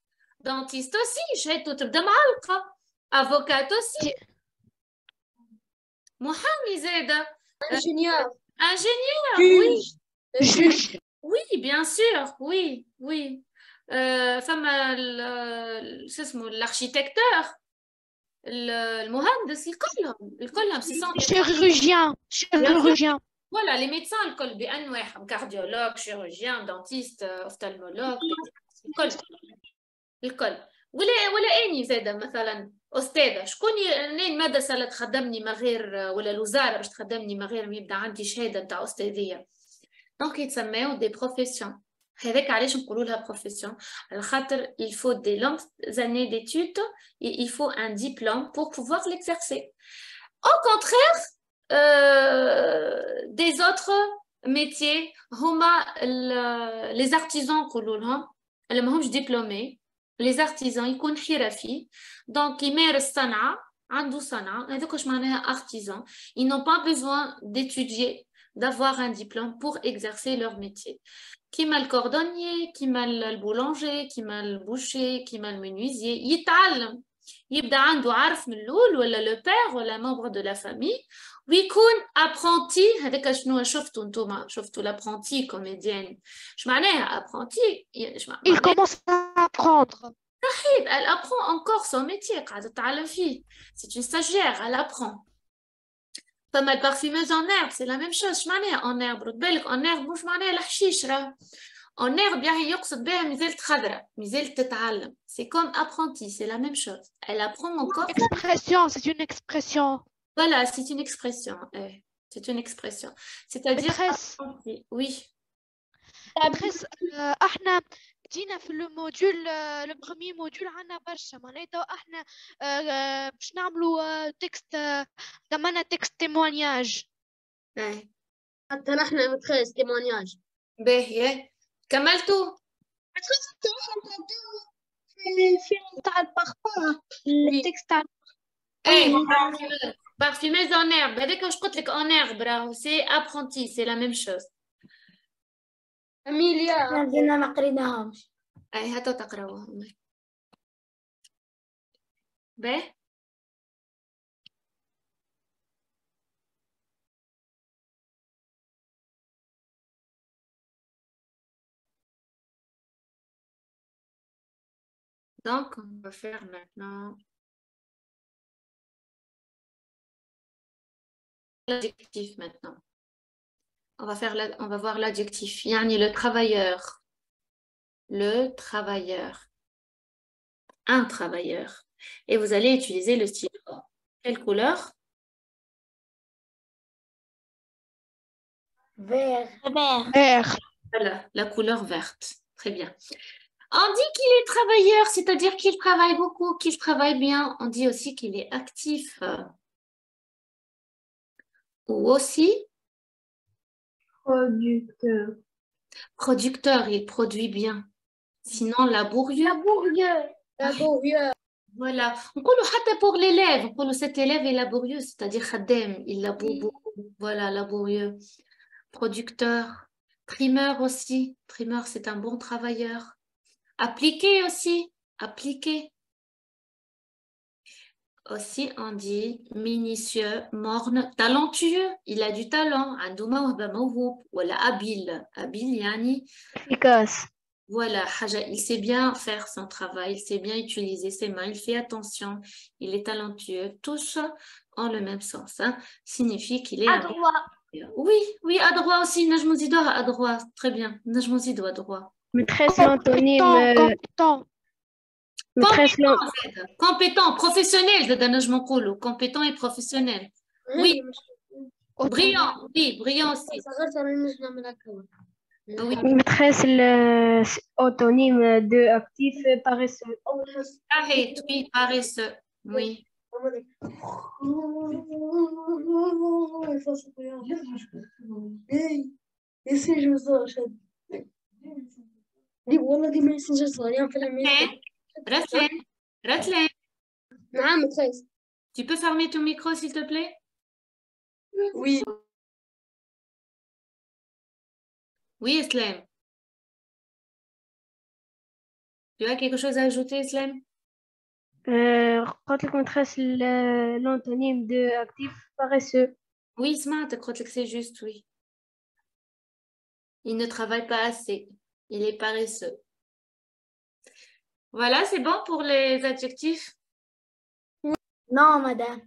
دانتيست aussi شهادته تبدا معلقة. افوكات aussi. محامي زادة. ingénieur. Ingénieur, Juge. oui, bien sûr, oui. فما شو اسمه l'architecteur, المهندس الكلهم chirurgien. Voilà, les médecins الكل بأنواعهم cardiologue, chirurgien, dentiste, ophtalmologue, الكل. ولا اني زاده مثلا استاذه شكون المدرسه اللي تخدمني ما غير ولا الوزاره باش تخدمني ما غير ما يبدا عندي شهاده نتاع استاذيه دونك يتسموا دي بروفيسيون هذاك علاش نقولوا لها بروفيسيون على خاطر il faut des longues années d'études et il faut un diplôme pour pouvoir l'exercer au contraire des autres métiers هما les artisans نقولوا لهم اللي ماهمش diplômés les artisans يكون حرفي donc يمارس صنعة عنده صنعة هذوك واش معناها artisan ils n'ont pas besoin d'étudier d'avoir un diplôme pour exercer leur métier كيما الكوردونيي كيما البولانجي كيما البوشي كيما المنويزي يتعلم يبدا عنده عارف من الاول ولا لو بير ولا membre de la famille ويكون apprenti هذاك شنو شفتوا نتوما شفتوا l'apprenti comédienne اش معناها apprenti Il commence à apprendre. صحيح elle apprend encore son métier قاعده تتعلم فيه c'est une stagiaire elle apprend فما البارفيموز en herbe c'est la même chose اش معناها en herbe رد بالك en herbe مش معناها الحشيش راه en herbe يعني يقصد بها مازالت خضراء مازالت تتعلم c'est comme apprenti c'est la même chose elle apprend encore Expression, c'est une expression. voilà c'est une expression c'est une expression c'est-à-dire apprenti oui Maîtresse, احنا جينا في الموديول البروميي موديول عندنا برشا معناتها احنا باش نعملوا تكست ضمنا تكست تيموانياج حتى نحن متخيل تيمونياج. باهي كملتوا في تاع البارفان التكست تاع parfumeuse en herbe هذاك واش قلت لك en herbe راهو c'est apprenti c'est la même chose أميليا مازلنا ما قريناهمش هاتوا تقراوهم باهي donc on va faire maintenant l'adjectif maintenant. On va voir l'adjectif. Yani le travailleur. Le travailleur. Un travailleur. Et vous allez utiliser le stylo. Quelle couleur? Vert. vert. Voilà, la couleur verte. Très bien. On dit qu'il est travailleur, c'est-à-dire qu'il travaille beaucoup, qu'il travaille bien. On dit aussi qu'il est actif. Ou aussi producteur, il produit bien. Sinon, laborieux. Voilà. On dit حتى pour l'élève, on dit cet élève est laborieux, c'est-à-dire خدام, il laboure beaucoup. Voilà, laborieux. Producteur. Trimeur aussi. Trimeur, c'est un bon travailleur. Appliqué aussi. Appliqué. Aussi, on dit minutieux, morne, talentueux. Il a du talent. عنده موهبة موهوب. ولا habile. Habile يعني. Efficace. Voilà, il sait bien faire son travail, il sait bien utiliser ses mains, il fait attention, il est talentueux. Tous ont le même sens. Hein. Signifie qu'il est adroit. Oui, adroit aussi. نجمو نزيدوها adroit. Très bien. نجمو نزيدو adroit. Maîtresse l'antonyme. Compétent. Maîtresse compétent, professionnel. نجمو نقولو compétent et professionnel. Oui. Brillant, oui, brillant aussi. Oui, Maîtresse, l'antonyme de actif paresseux. arrête, oui, paresseux. Oui. Ratlin, Ratlin, نعم متخيل. tu peux fermer ton micro, s'il te plaît? Oui. Oui, Islam. Tu as quelque chose à ajouter, Islam? قلت لك maîtresse, l'antonyme de actif paresseux. Oui, Smart, je crois que c'est juste, oui. Il ne travaille pas assez. Il est paresseux. Voilà, c'est bon pour les adjectifs? Non, madame.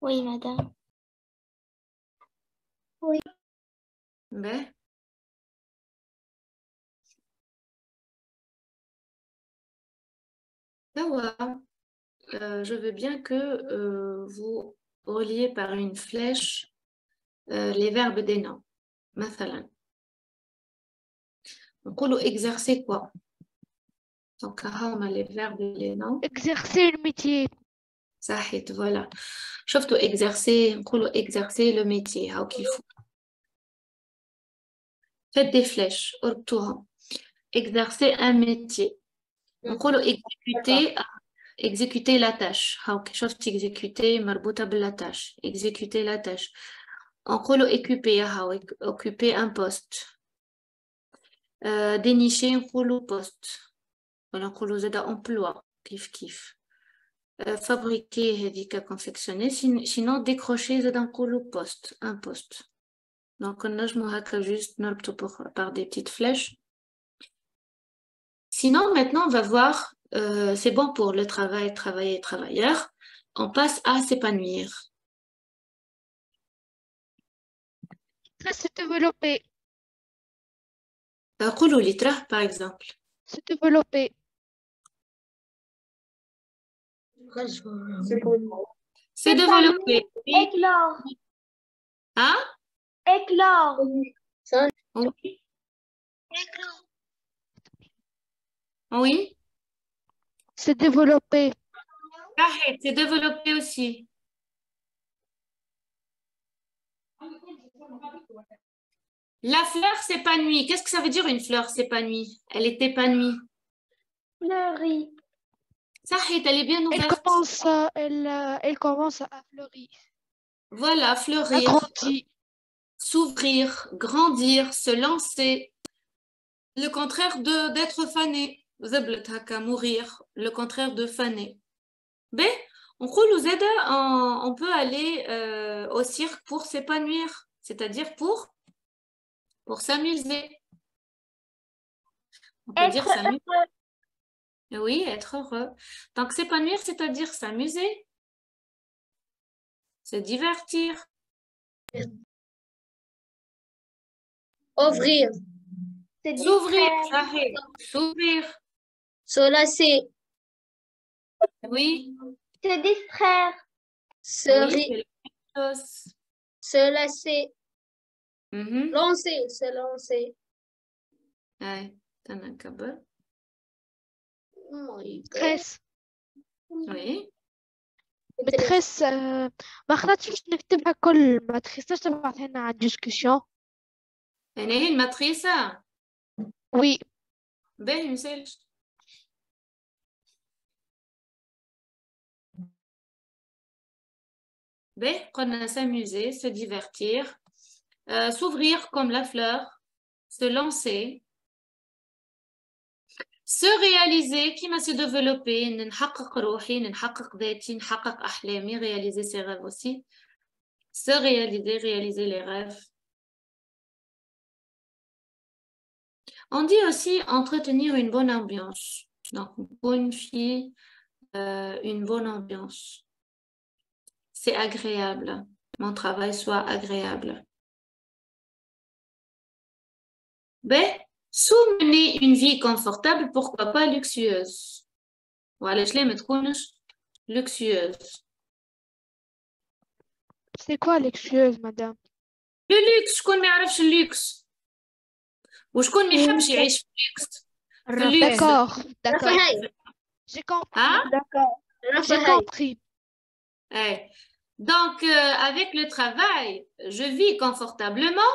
Oui, madame. Ben. Ça va. Je veux bien que vous reliez par une flèche les verbes des noms. مثلا نقولوا exercer quoi? Donc on a les verbes des noms. Exercer le métier. صحيت voilà. شفتوا exercer نقولوا exercer le métier هاو كيف. Faites des flèches اربطوهم. Exercer un métier. نقولوا exécuter la tâche. هاو شفت exécuter مربوطة باللا tâche. Exécuter la tâche. نقولوا occuper un poste. dénicher نقولوا poste. ولا نقولوا زادا emploi كيف. fabriquer هذيك confectionner. Sinon décrocher زادا نقولوا poste. Un poste. Donc نجمو هكا juste نربطو par des petites flèches. Sinon maintenant on va voir, c'est bon pour le travail, travailler, travailleur. On passe à s'épanouir. Se développer. قولوا لي تراه par exemple. Se développer. C'est développer. Éclore. Hein? Éclore. Oui. Oui. Se développer. Arrête, c'est développer aussi. La fleur s'épanouit. Qu'est-ce que ça veut dire une fleur s'épanouit? Elle est épanouie. Fleurie. Sahit, elle est bien Elle ouverte. commence à fleurir. Voilà, fleurir, Agrandir. s'ouvrir, grandir, se lancer. Le contraire d'être fané. Zablet haka, mourir. Le contraire de fané. B, on peut aller au cirque pour s'épanouir, c'est-à-dire pour s'amuser. On peut dire Être s'amuser. heureux. Oui, être heureux. Donc s'épanouir, c'est-à-dire s'amuser, se divertir. Ouvrir. Se S'ouvrir, distraire. Sahih. S'ouvrir. Se lasser. Oui. Se distraire. Se, Oui, ri- c'est la même chose. se lasser. Mhm. Lancer. Se lancer. Ouais, t'en as un câble. Stress. Oui. مترس ما خلطتش نكتبها كل ما تخصناش تبعث لنا على الديسكسيون. Elle est une matrice. Oui. Ben, une Ben, on a s'amuser, se divertir, s'ouvrir comme la fleur, se lancer, se réaliser, qui m'a se développer, نحقق روحي, نحقق ذاتي, نحقق أحلامي, réaliser ses rêves aussi, se réaliser les rêves. On dit aussi entretenir une bonne ambiance. Donc, bonne fille, une bonne ambiance. C'est agréable. Mon travail soit agréable. B. Sous-mener une vie confortable, pourquoi pas luxueuse. Voilà, je l'aime luxueuse. C'est quoi luxueuse, madame? Le luxe, شكون ما يعرفش اللوكس وشكون ما يحبش يعيش في اللوكس. D'accord, d'accord. رفاهية. J'ai compris. Hein? J'ai رفاهية. compris. Ouais. Donc, avec le travail, je vis confortablement.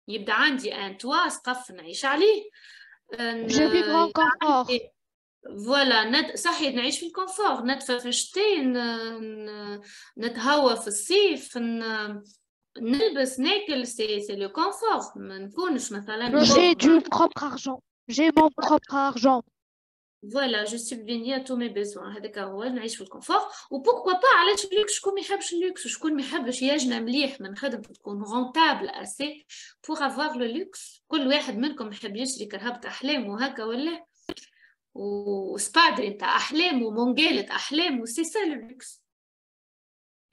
يبدأ عندي un toit سقف نعيش عليه. Je vivrai en confort. فوالا صحيح نعيش في الكونفور، ندفى في الشتاء، نتهوى في الصيف، نلبس ناكل، سي لو كونفور. ما نكونش مثلا J'ai du propre argent. J'ai mon propre argent. فوالا جو سبفيني تو مي بيزوان. هذاك هو نعيش في الكونفور. وبوركوا با علاش اللوكس؟ شكون ما يحبش اللوكس؟ وشكون ما يحبش يجنى مليح من خدمته تكون رونتابل اسي بور افوار لو لوكس؟ كل واحد منكم يحب يشري كرهبة احلامه هكا ولا وسبادري نتاع احلام ومونجالة احلام وسي سا لو لوكس.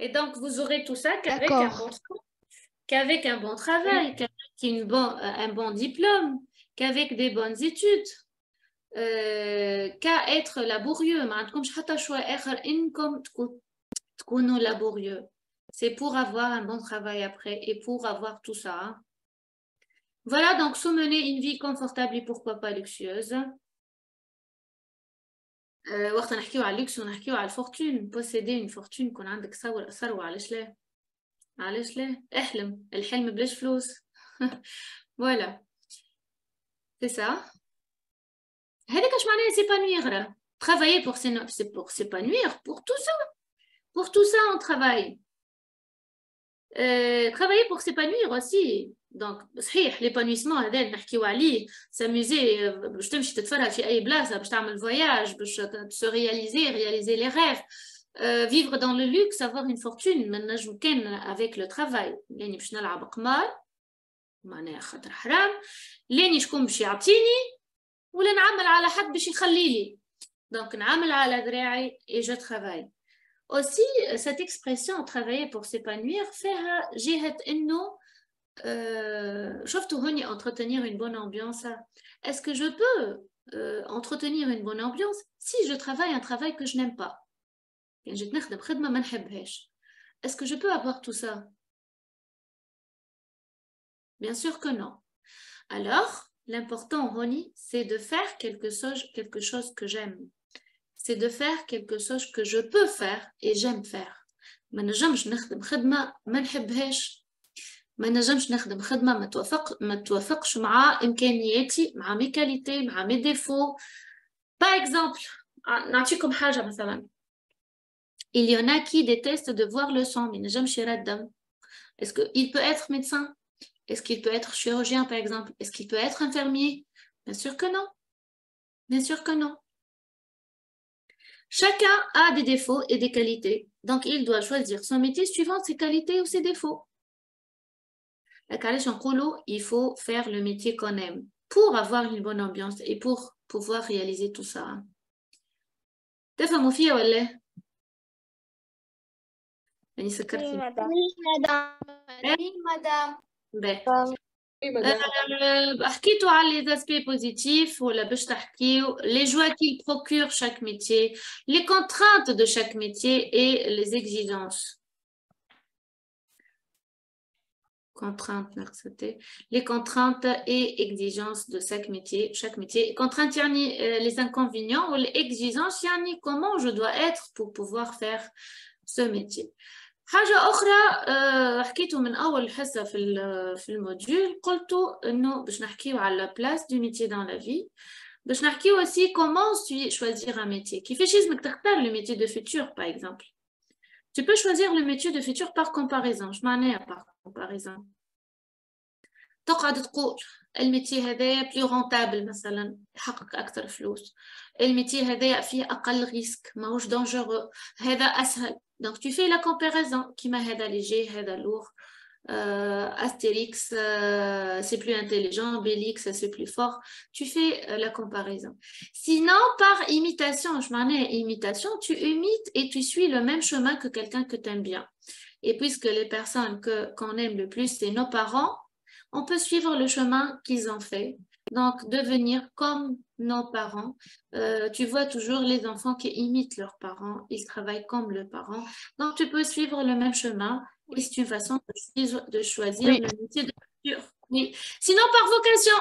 Et donc vous aurez tout ça qu'avec un bon travail, qu'avec un bon diplôme, qu'avec des bonnes études. qu'à être laborieux. ما عندكمش حتى choix آخر إنكم تكونوا laborieux. C'est pour avoir un bon travail après et pour avoir tout ça. Hein. Voilà, donc se mener une vie confortable et pourquoi pas luxueuse. وقت نحكيو على اللوكس ونحكيو على الفورتون، posséder une fortune، يكون عندك ثروة. علاش لا؟ علاش لا؟ احلم، الحلم بلاش فلوس. Voilà. C'est ça. هذاك اش معناها s'épanouir. Travailler pour s'épanouir, pour tout ça on travaille. Travailler pour s'épanouir aussi. Donc صحيح l'épanouissement هذا اللي نحكيو عليه، s'amuser باش تمشي تتفرج في اي بلاصه، باش تعمل فواياج، باش se réaliser les rêves. Vivre dans le luxe, avoir une fortune، ما نجم كان avec le travail. لاني باش نلعب قمار معناها خاطر حرام، لاني شكون باش يعطيني، ولا نعمل على حد باش يخلي لي. Donc نعمل على ذراعي et je travaille. Aussi cette expression travailler pour s'épanouir فيها جهة انه شفتوا هوني entretenir une bonne ambiance. Est-ce que je peux entretenir une bonne ambiance si je travaille un travail que je n'aime pas? يعني جيت نخدم خدمة ما نحبهاش. Est-ce que je peux avoir tout ça? Bien sûr que non. Alors l'important, Roni, c'est de faire quelque chose que j'aime. C'est de faire quelque chose que je peux faire et j'aime faire. ما نجمش نخدم خدمة ما نحبهاش. ما نجمش نخدم خدمة ما توافقش مع إمكانياتي، مع مي كاليتي، مع مي ديفو. Par exemple, نعطيكم حاجة مثلا. Il y en a qui détestent de voir le sang. ما نجمش يرى الدم. Est-ce qu'il peut être médecin? Est-ce qu'il peut être chirurgien, par exemple? Est-ce qu'il peut être infirmier? Bien sûr que non. Bien sûr que non. Chacun a des défauts et des qualités. Donc, il doit choisir son métier suivant ses qualités ou ses défauts. Il faut faire le métier qu'on aime pour avoir une bonne ambiance et pour pouvoir réaliser tout ça. تفهموا فيها ولا؟ يعني سكرتي. مدام. حكيتوا على les aspects positifs ولا باش تحكيو les joies qu'il procure chaque métier, les contraintes de chaque métier et les exigences. Les contraintes et exigences de chaque métier. Contraintes يعني les inconvénients ou les exigences يعني comment je dois être pour pouvoir faire ce métier. حاجة أخرى حكيتوا من أول حصة في الموديول، قلتوا إنه باش نحكيو على la place du métier dans la vie، باش نحكيو aussi comment choisir un métier. كيفاش لازمك تختار le métier de futur par exemple. Tu peux choisir le métier de futur par comparaison. اش معناها par comparaison؟ تقعد تقول الميتي هذايا بلو رونتابل مثلا، يحقق أكثر فلوس، الميتي هذايا فيه أقل ريسك، ماهوش دانجورو، هذا أسهل. Donc tu fais la comparaison. كيما هذا léger, هذا lourd. Astérix, c'est plus intelligent. Bélix, c'est plus fort. Tu fais la comparaison. Sinon, par imitation, je m'en ai imitation, tu imites et tu suis le même chemin que quelqu'un que tu aimes bien. Et puisque les personnes qu'on aime le plus, c'est nos parents, on peut suivre le chemin qu'ils ont fait. Donc, devenir comme nos parents. Tu vois toujours les enfants qui imitent leurs parents. Ils travaillent comme leurs parents. Donc, tu peux suivre le même chemin Et c'est une façon de choisir le métier de futur. Oui. Sinon, par vocation,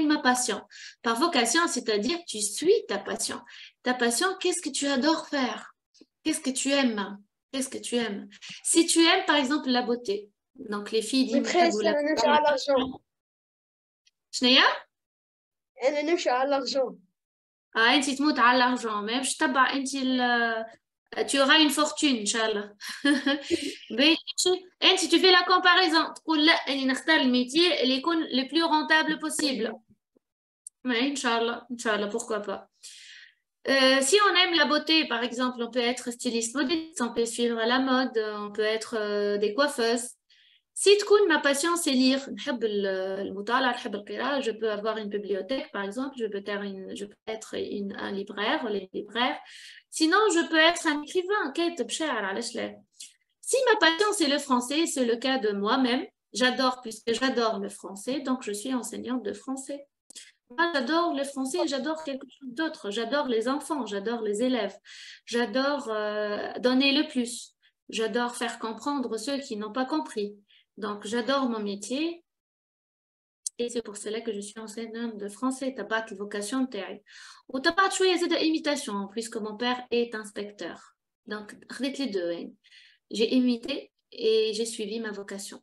ma passion. Par vocation, c'est-à-dire tu suis ta passion. Ta passion, qu'est-ce que tu adores faire? Qu'est-ce que tu aimes? Qu'est-ce que tu aimes? Si tu aimes, par exemple, la beauté. Donc, les filles disent... maîtresse, أنا نمشي على l'argent. شنيا؟ أنا نمشي على l'argent. انت تموت على l'argent mais باش تتبع انت tu auras une fortune inchallah. انت tu fais la comparaison تقول لا اني نختار الميتي اللي يكون le plus rentable possible. Mais inchallah, pourquoi pas. Si on aime la beauté, par exemple, on peut être styliste modiste, on peut suivre la mode, on peut être des coiffeuses. Si ma passion c'est lire, je peux avoir une bibliothèque par exemple, je peux être un libraire, les libraires. Sinon, je peux être un écrivain. Si ma passion c'est le français, c'est le cas de moi-même, puisque j'adore le français, donc je suis enseignante de français. Moi, j'adore le français, j'adore quelque chose d'autre. J'adore les enfants, j'adore les élèves, j'adore donner le plus, j'adore faire comprendre ceux qui n'ont pas compris. Donc, j'adore mon métier et c'est pour cela que je suis enseignante de français. Tu n'as pas de vocation de ou tu n'as pas de choix d'imitation puisque mon père est inspecteur. Donc, les deux. J'ai imité et j'ai suivi ma vocation.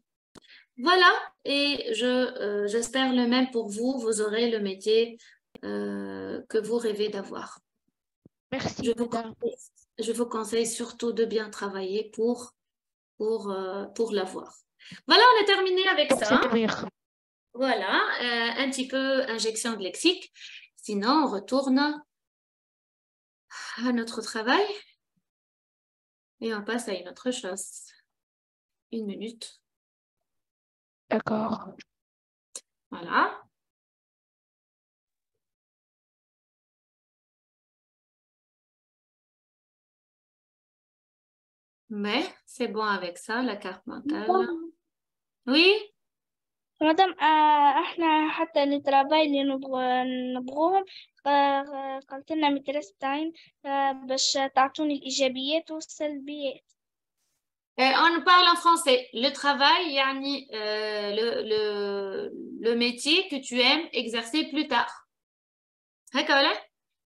Voilà, et j'espère le même pour vous. Vous aurez le métier que vous rêvez d'avoir. Merci. Je vous conseille surtout de bien travailler pour l'avoir. Voilà, on a terminé avec ça. Voilà, un petit peu injection de lexique. Sinon, on retourne à notre travail et on passe à une autre chose. 1 minute. D'accord. Voilà. Mais c'est bon avec ça, la carte mentale. Oui? مدام احنا حتى التراباي اللي نبغوهم قالت لنا مدرسة تاعين باش تعطوني الإيجابيات والسلبيات. On parle en français. Le travail, le métier que tu aimes exercer plus tard.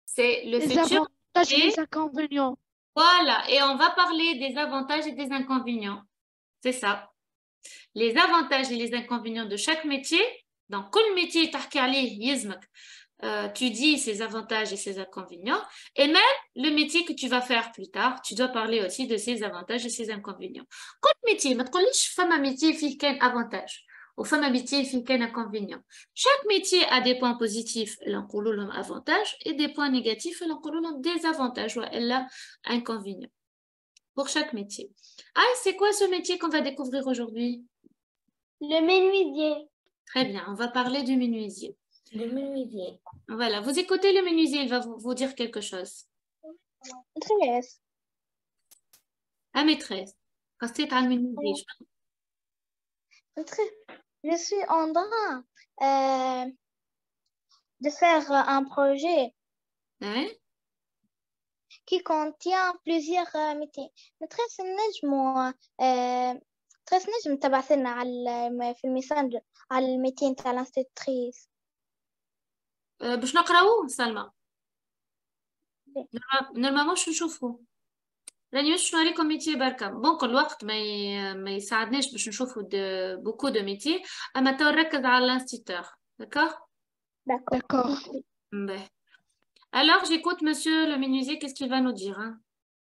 C'est le futur. Les avantages et les inconvénients. Voilà, et on va parler des avantages et des inconvénients. C'est ça. Les avantages et les inconvénients de chaque métier. Dans quel métier tu dis ses avantages et ses inconvénients. Et même le métier que tu vas faire plus tard, tu dois parler aussi de ses avantages et ses inconvénients. Quel métier? ما تقوليش فما métier فيه كان avantage ou فما métier فيه كان inconvénient. Chaque métier a des points positifs, l'encoulou l'homme avantage, et des points négatifs, l'encoulou l'homme désavantage ou elle a inconvénient. Pour chaque métier. Ah, c'est quoi ce métier qu'on va découvrir aujourd'hui? Le menuisier. Très bien, on va parler du menuisier. Le menuisier. Voilà, vous écoutez le menuisier, il va vous dire quelque chose. Maîtresse. La maîtresse. Quand c'est un menuisier. Je suis en train de faire un projet qui contient plusieurs métiers. Maîtresse نجم تبعث لنا على في الميسنجر على الميتين تاع الانستيتريس. باش نقراوه سلمى. نورمالمون باش نشوفوه. راني باش نوريكم ميتي بركة. بون كل وقت ما يساعدناش باش نشوفوا بوكو دو ميتي، اما تو نركز على الانستيتور. داكور؟ D'accord. Alors j'écoute monsieur le menuisier, qu'est-ce qu'il va nous dire hein?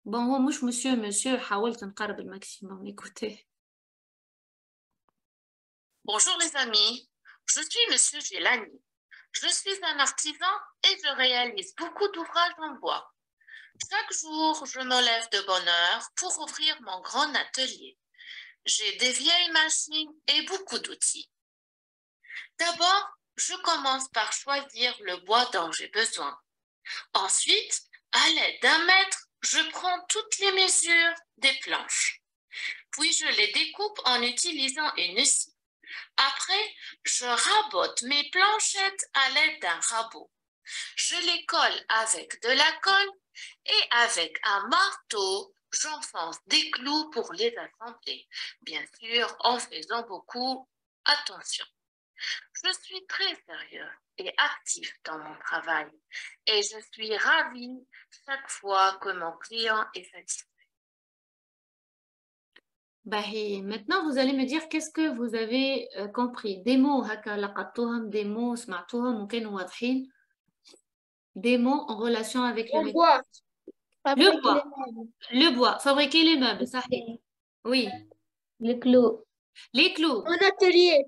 Bon, هو مش monsieur, حاولت نقرب الماكسيموم. Écoutez. Bonjour les amis, je suis Monsieur Gélani. Je suis un artisan et je réalise beaucoup d'ouvrages en bois. Chaque jour, je me lève de bonne heure pour ouvrir mon grand atelier. J'ai des vieilles machines et beaucoup d'outils. D'abord, je commence par choisir le bois dont j'ai besoin. Ensuite, à l'aide d'un mètre, je prends toutes les mesures des planches. Puis je les découpe en utilisant une scie. Après, je rabote mes planchettes à l'aide d'un rabot. Je les colle avec de la colle et avec un marteau, J'enfonce des clous pour les assembler, bien sûr en faisant beaucoup attention. Je suis très sérieux et actif dans mon travail et je suis ravie chaque fois que mon client est satisfait. Bahi. Maintenant, vous allez me dire qu'est-ce que vous avez compris. Des mots, haka laqattuhum, des mots, smattuhum, ou kanu wadhin. Des mots en relation avec le métier. bois. Le bois. Le bois. Fabriquer les meubles, ça. Oui. Les clous. Les clous. Un atelier.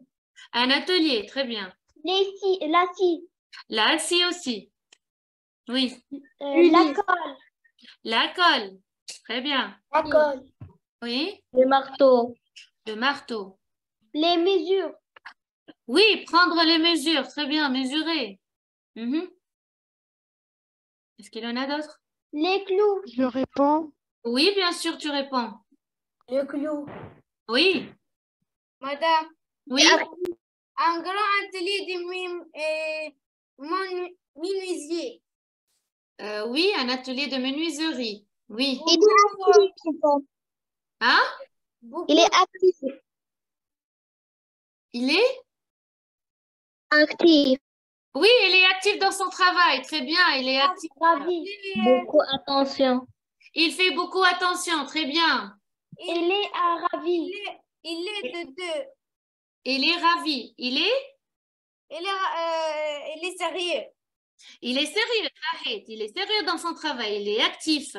Un atelier, très bien. La scie, La scie aussi. Oui. la colle, La colle. Très bien. La colle. Oui. Le marteau. Le marteau. les mesures, Oui, prendre les mesures. Très bien, mesurer. Mhm. Est-ce qu'il y en a d'autres? les clous, Je réponds. Oui, bien sûr, tu réponds. Le clou. Oui. Madame, Oui. un grand atelier de menuisier. Oui, un atelier de menuiserie. Oui. il est actif, Hein? il est actif, Il est? actif, Oui, il est actif dans son travail. Très bien, il est actif. ravi, Beaucoup attention. Il fait beaucoup attention. Très bien. il est ravi, Il est de deux. Il est ravi. Il est? Il est sérieux. Il est sérieux. Arrête. Il est sérieux dans son travail. Il est actif.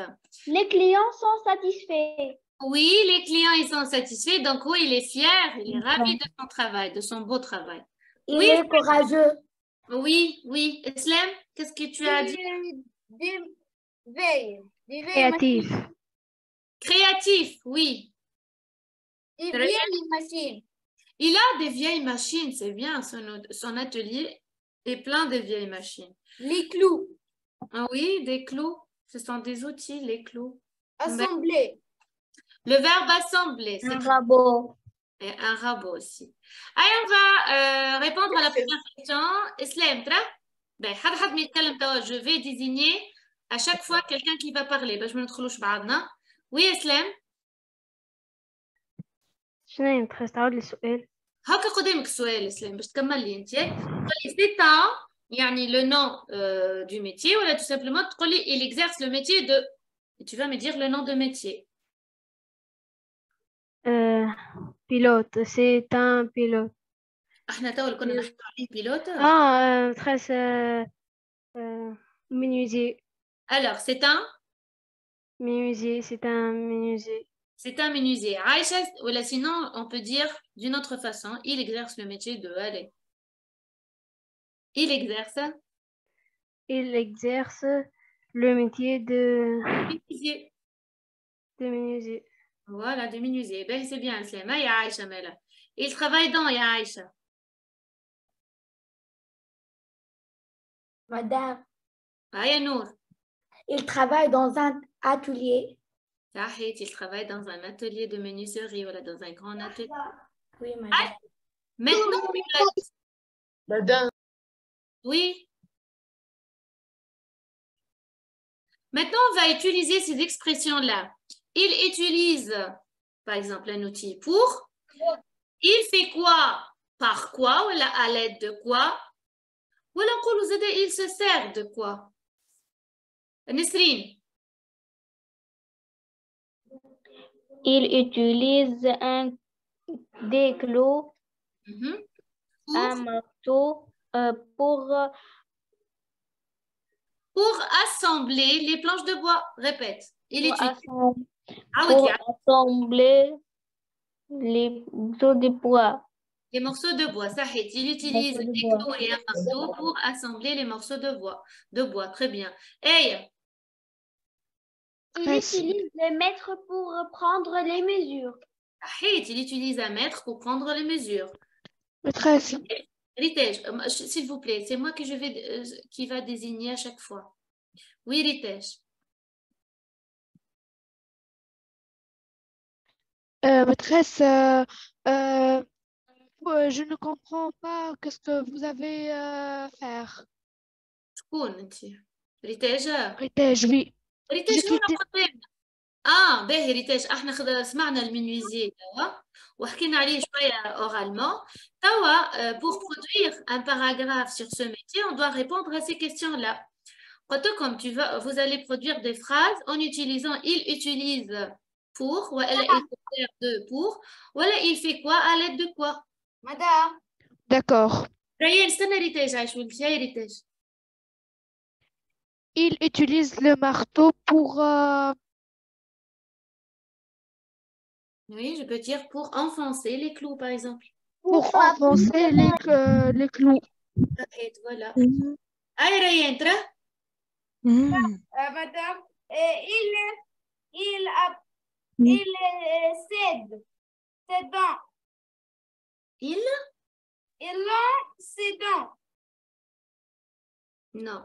les clients sont satisfaits, Oui, les clients, ils sont satisfaits. Donc, oui, il est fier. Il est ravi de son travail, de son beau travail. Il Oui. est courageux. Oui, oui. Islam, qu'est-ce que tu as dit? Des veilles. Créatif. Créatif, oui. Des Très vieilles machines. Il a des vieilles machines, c'est bien. Son atelier est plein de vieilles machines. Les clous. Ah oui, des clous. Ce sont des outils, les clous. Assemblés. Le verbe assembler, c'est Un rabot. et un rabot aussi. Allez, on va répondre à la première question. Islam, ben, je vais désigner à chaque fois quelqu'un qui va parler. باش ما ندخلوش بعضنا. Oui, Islam. شنو هي متخيل تعاود لي السؤال؟ هكا قدامك السؤال اسلام باش تكمل لي انت تقولي سي ان يعني le nom du métier ولا tout simplement تقولي il exerce le métier de et tu vas me dire le nom de métier. Pilote. C'est un pilote. احنا تو اللي كنا نحكي عليه بيلوت. Très menuisier. Alors c'est un Menuisier. C'est un menuisier. c'est un menuisier. Aïcha ou sinon on peut dire d'une autre façon il exerce le métier de allez. Il exerce Il exerce le métier de menuisier. menuisier. Voilà, de menuisier. Ben c'est bien Islam. Ya Aïcha Mela. Il travaille dans ya Aïcha. Madame, Ya Nour. il travaille dans un atelier. Tahit, il travaille dans un atelier de menuiserie, voilà, dans un grand atelier. Oui, madame. Maintenant, Madame. oui. Maintenant, on va utiliser ces expressions-là. Il utilise, par exemple, un outil pour. Il fait quoi? Par quoi? Ou à l'aide de quoi? Ou il se sert de quoi? Nesrine. Il utilise des clous, un marteau pour assembler les planches de bois. Répète. Il utilise. pour assembler les morceaux de bois. Les morceaux de bois, ça fait. Il utilise des clous et un marteau pour assembler les morceaux de bois. Très bien. Hey. Il utilise le mètre pour prendre les mesures. Il utilise un mètre pour prendre les mesures. Maîtresse. Ritej, s'il vous plaît, c'est moi qui va désigner à chaque fois. Oui, Ritej. Maîtresse, je ne comprends pas qu'est-ce que vous avez à faire. شكون انت؟ Ritej. Arrêtez, oui. Ritej, شنو البروبليم؟ باهي ريتاج احنا سمعنا المينويزي توا وحكينا عليه شويه oralement. توا pour produire un paragraphe sur ce métier, on doit répondre à ces questions-là. Comme vous allez produire des phrases en utilisant il utilise pour, ou elle il sert de pour, ou il fait quoi à l'aide de quoi. Madame. D'accord. Ryan, استنى ريتاج عايش ولدي هاي ريتاج. Il utilise le marteau pour... Oui, je peux dire pour enfoncer les clous, par exemple. Pour enfoncer les clous. Ok, voilà. Allez, Ryan, Madame, il cède ses dents. Il a ses dents. Non.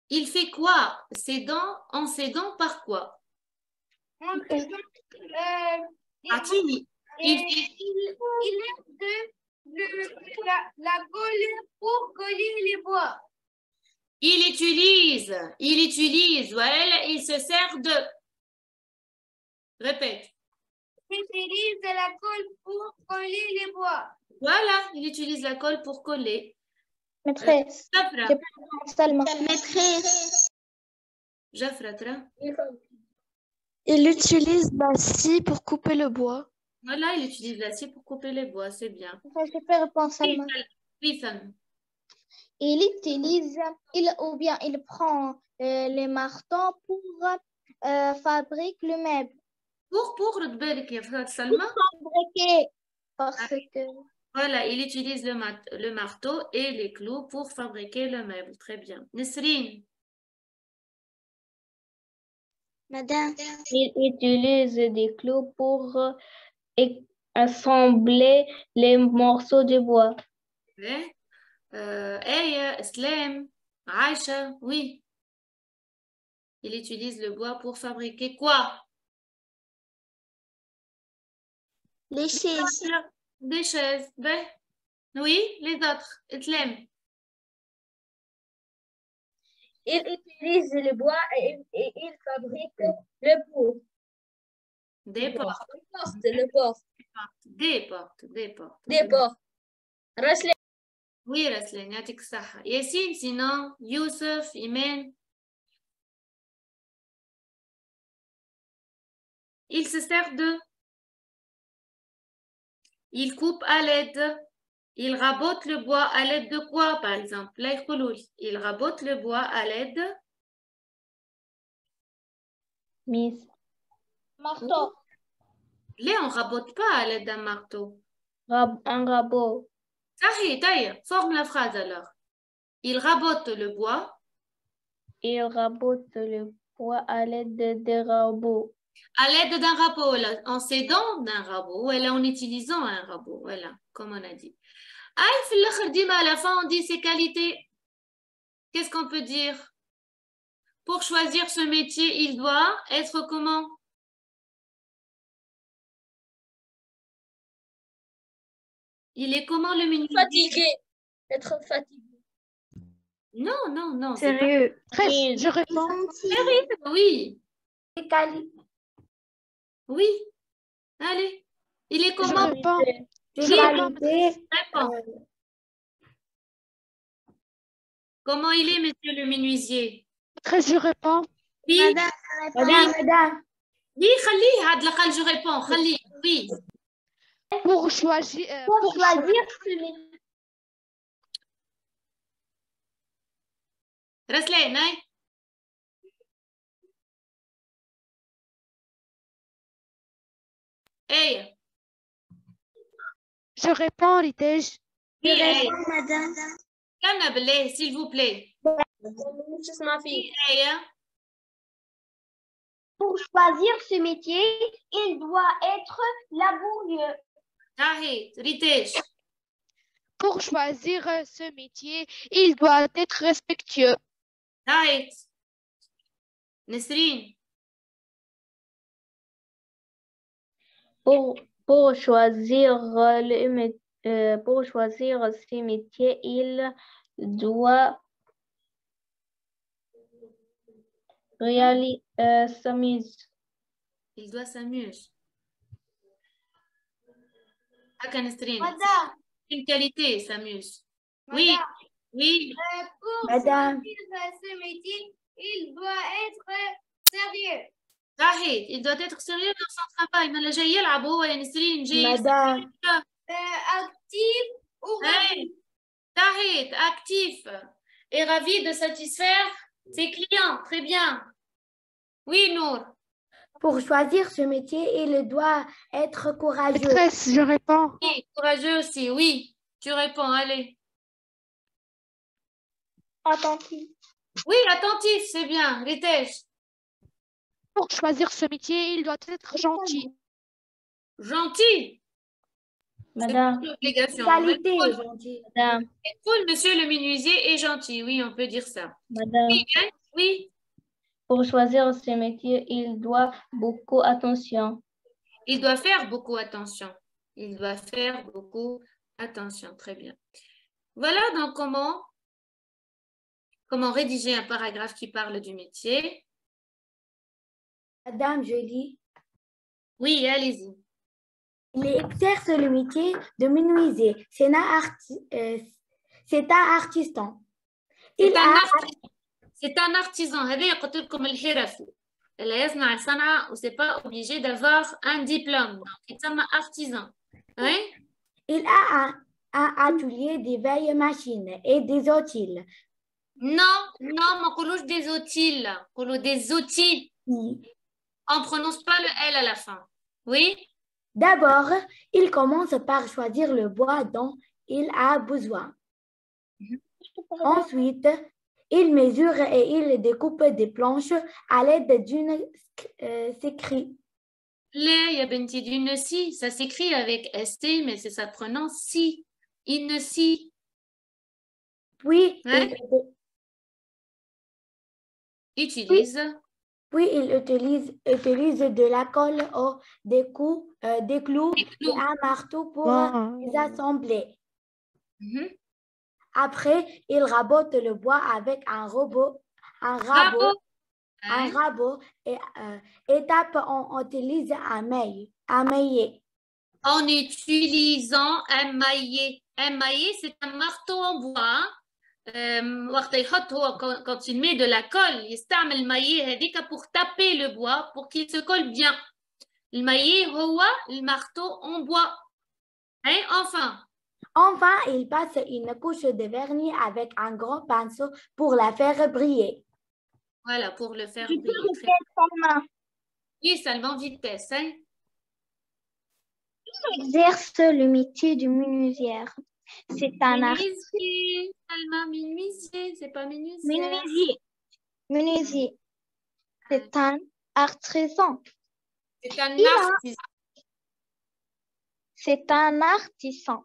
Il fait quoi? Ses dents en s'aidant par quoi? Il aide la colle pour coller les bois. Il utilise, voilà, il se sert de. Répète. Il utilise la colle pour coller les bois. Voilà, il utilise la colle pour coller. Maîtresse. Maîtresse. Jafra, Il utilise la scie pour couper le bois. Voilà, il utilise la scie pour couper les bois, c'est bien. Je peux répondre Salma. Oui, Salma. Il utilise, il prend les marteaux pour fabriquer le meuble. Pour Salma. Fabriquer, parce que... Voilà, il utilise le marteau et les clous pour fabriquer le meuble. Très bien. Nesrine. Madame, il utilise des clous pour assembler les morceaux de bois. Slam, Aïcha, oui. Il utilise le bois pour fabriquer quoi? Les chaises. Des chaises. Ben, oui, les autres. Slam. Il utilise le bois et il fabrique le pot. Des portes. Le porte. Des portes. Des portes. Raslen. Oui, Raslen, yatik saha. Yassine, sinon, Youssef, Imen. Il se sert de. Il coupe à l'aide. Il rabote le bois à l'aide de quoi, par exemple? Là, il rabote le bois à l'aide. Miss. Marteau. Là, on ne rabote pas à l'aide d'un marteau. Un rabot. Taïe, forme la phrase alors. Il rabote le bois. Il rabote le bois à l'aide de rabots. À l'aide d'un rabot, en s'aidant d'un rabot, ou en utilisant un rabot, voilà, comme on a dit. À la fin, on dit ses qualités. Qu'est-ce qu'on peut dire? Pour choisir ce métier, il doit être comment? Il est comment le ministre? Fatigué. Être fatigué. Non. Sérieux. Je réponds. Sérieux, oui. Oui. Allez. Il est comment? Je réponds. Réponds. Comment il est, monsieur le menuisier? Je réponds. Oui. Madame. Oui, خليه عاد الأقل je réponds. خليه. Oui. Pour choisir. Raslen, hein? Hey. Je réponds, Ritej. Oui, hey. Madame. Calme, s'il vous plaît. Pour choisir ce métier, il doit être laborieux. Ritej. Pour choisir ce métier, il doit être respectueux. Nesrine. Pour choisir ce métier, il doit s'amuser. Il doit s'amuser. Akanestrine. Madame. Une qualité, s'amuse. Oui, oui. Pour Madame. choisir ce métier, il doit être sérieux. Zahid, il doit être sérieux dans son travail. Mais le جاي يلعب هو يا نسرين جاي Madame. Actif ou Hey, Zahid, actif et ravi de satisfaire ses clients. Très bien. Oui, Nour. Pour choisir ce métier, il doit être courageux. Maîtresse, je réponds. Oui, courageux aussi. Oui, tu réponds. Allez. Attentif. Oui, attentif, c'est bien. Ritesh. Pour choisir ce métier, il doit être gentil. Gentil. Madame, C'est une obligation. Qualité, Mais gentil. madame, cool, monsieur le menuisier est gentil. Oui, on peut dire ça. madame. Oui, hein? Oui. Pour choisir ce métier, il doit beaucoup attention. Il doit faire beaucoup attention. Il doit faire beaucoup attention. Très bien. Voilà donc comment rédiger un paragraphe qui parle du métier. Madame, je lis. Oui, allez-y. Il exerce le métier de menuisier. C'est un artisan. C'est un artisan. هذا قلت لكم الحرف اللي يصنع صنعة و c'est pas obligé d'avoir un diplôme. Donc, يتسمى artisan. Oui? Il a un atelier des vieilles machines et des outils. Non, ما نقولوش des outils. نقولوا des outils. On ne prononce pas le L à la fin. Oui? D'abord, il commence par choisir le bois dont il a besoin. Ensuite, il mesure et il découpe des planches à l'aide d'une s'écrit. Là, il y a benti d'une si. Ça s'écrit avec ST, mais ça prononce si. Une si. Puis, Hein? il utilise de la colle ou des clous et un marteau pour les assembler. Après, il rabote le bois avec un rabot et étape, on utilise un maillet. En utilisant un maillet. Un maillet, c'est un marteau en bois. Quand il met de la colle, il استعمل الماييه هذيك pour taper le bois pour qu'il se colle bien. Le maillet, le marteau en bois. Et Enfin, il passe une couche de vernis avec un grand pinceau pour la faire briller. Voilà, pour le faire Je peux briller. répéter Salma. Oui, seulement vitesse. Hein? Il exerce le métier de menuisière. C'est un menuisier. Salma, menuisier, c'est pas menuisier. menuisier. C'est un artisan. C'est un artisan. C'est un artisan.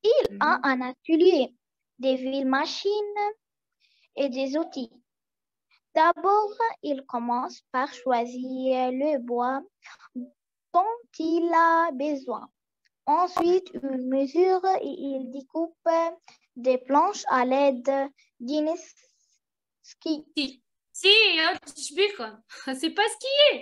Il a un atelier, des vieilles machines et des outils. D'abord, il commence par choisir le bois dont il a besoin. Ensuite, il mesure et il découpe des planches à l'aide d'une scie. Si, c'est pas skier.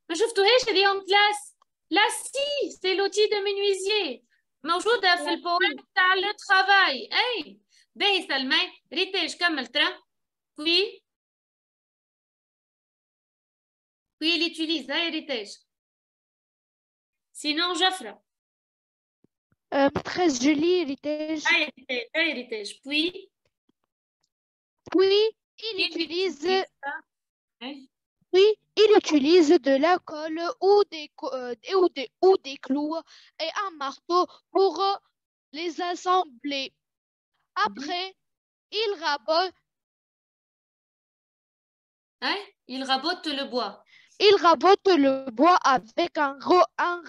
ما شفتوهاش هذه en classe. La scie, c'est l'outil de menuisier. موجودة في البوام تاع le travail. اي باهي سلمى ريتاج كمل ترى. Oui. Oui, il utilise. هاي ريتاج. Sinon, Jafra. Maîtresse, je lis, Ritesh. هاي ريتاج. Puis, il utilise de la colle ou des clous et un marteau pour les assembler. Après, il rabote. Il rabote le bois. Il rabote le bois avec un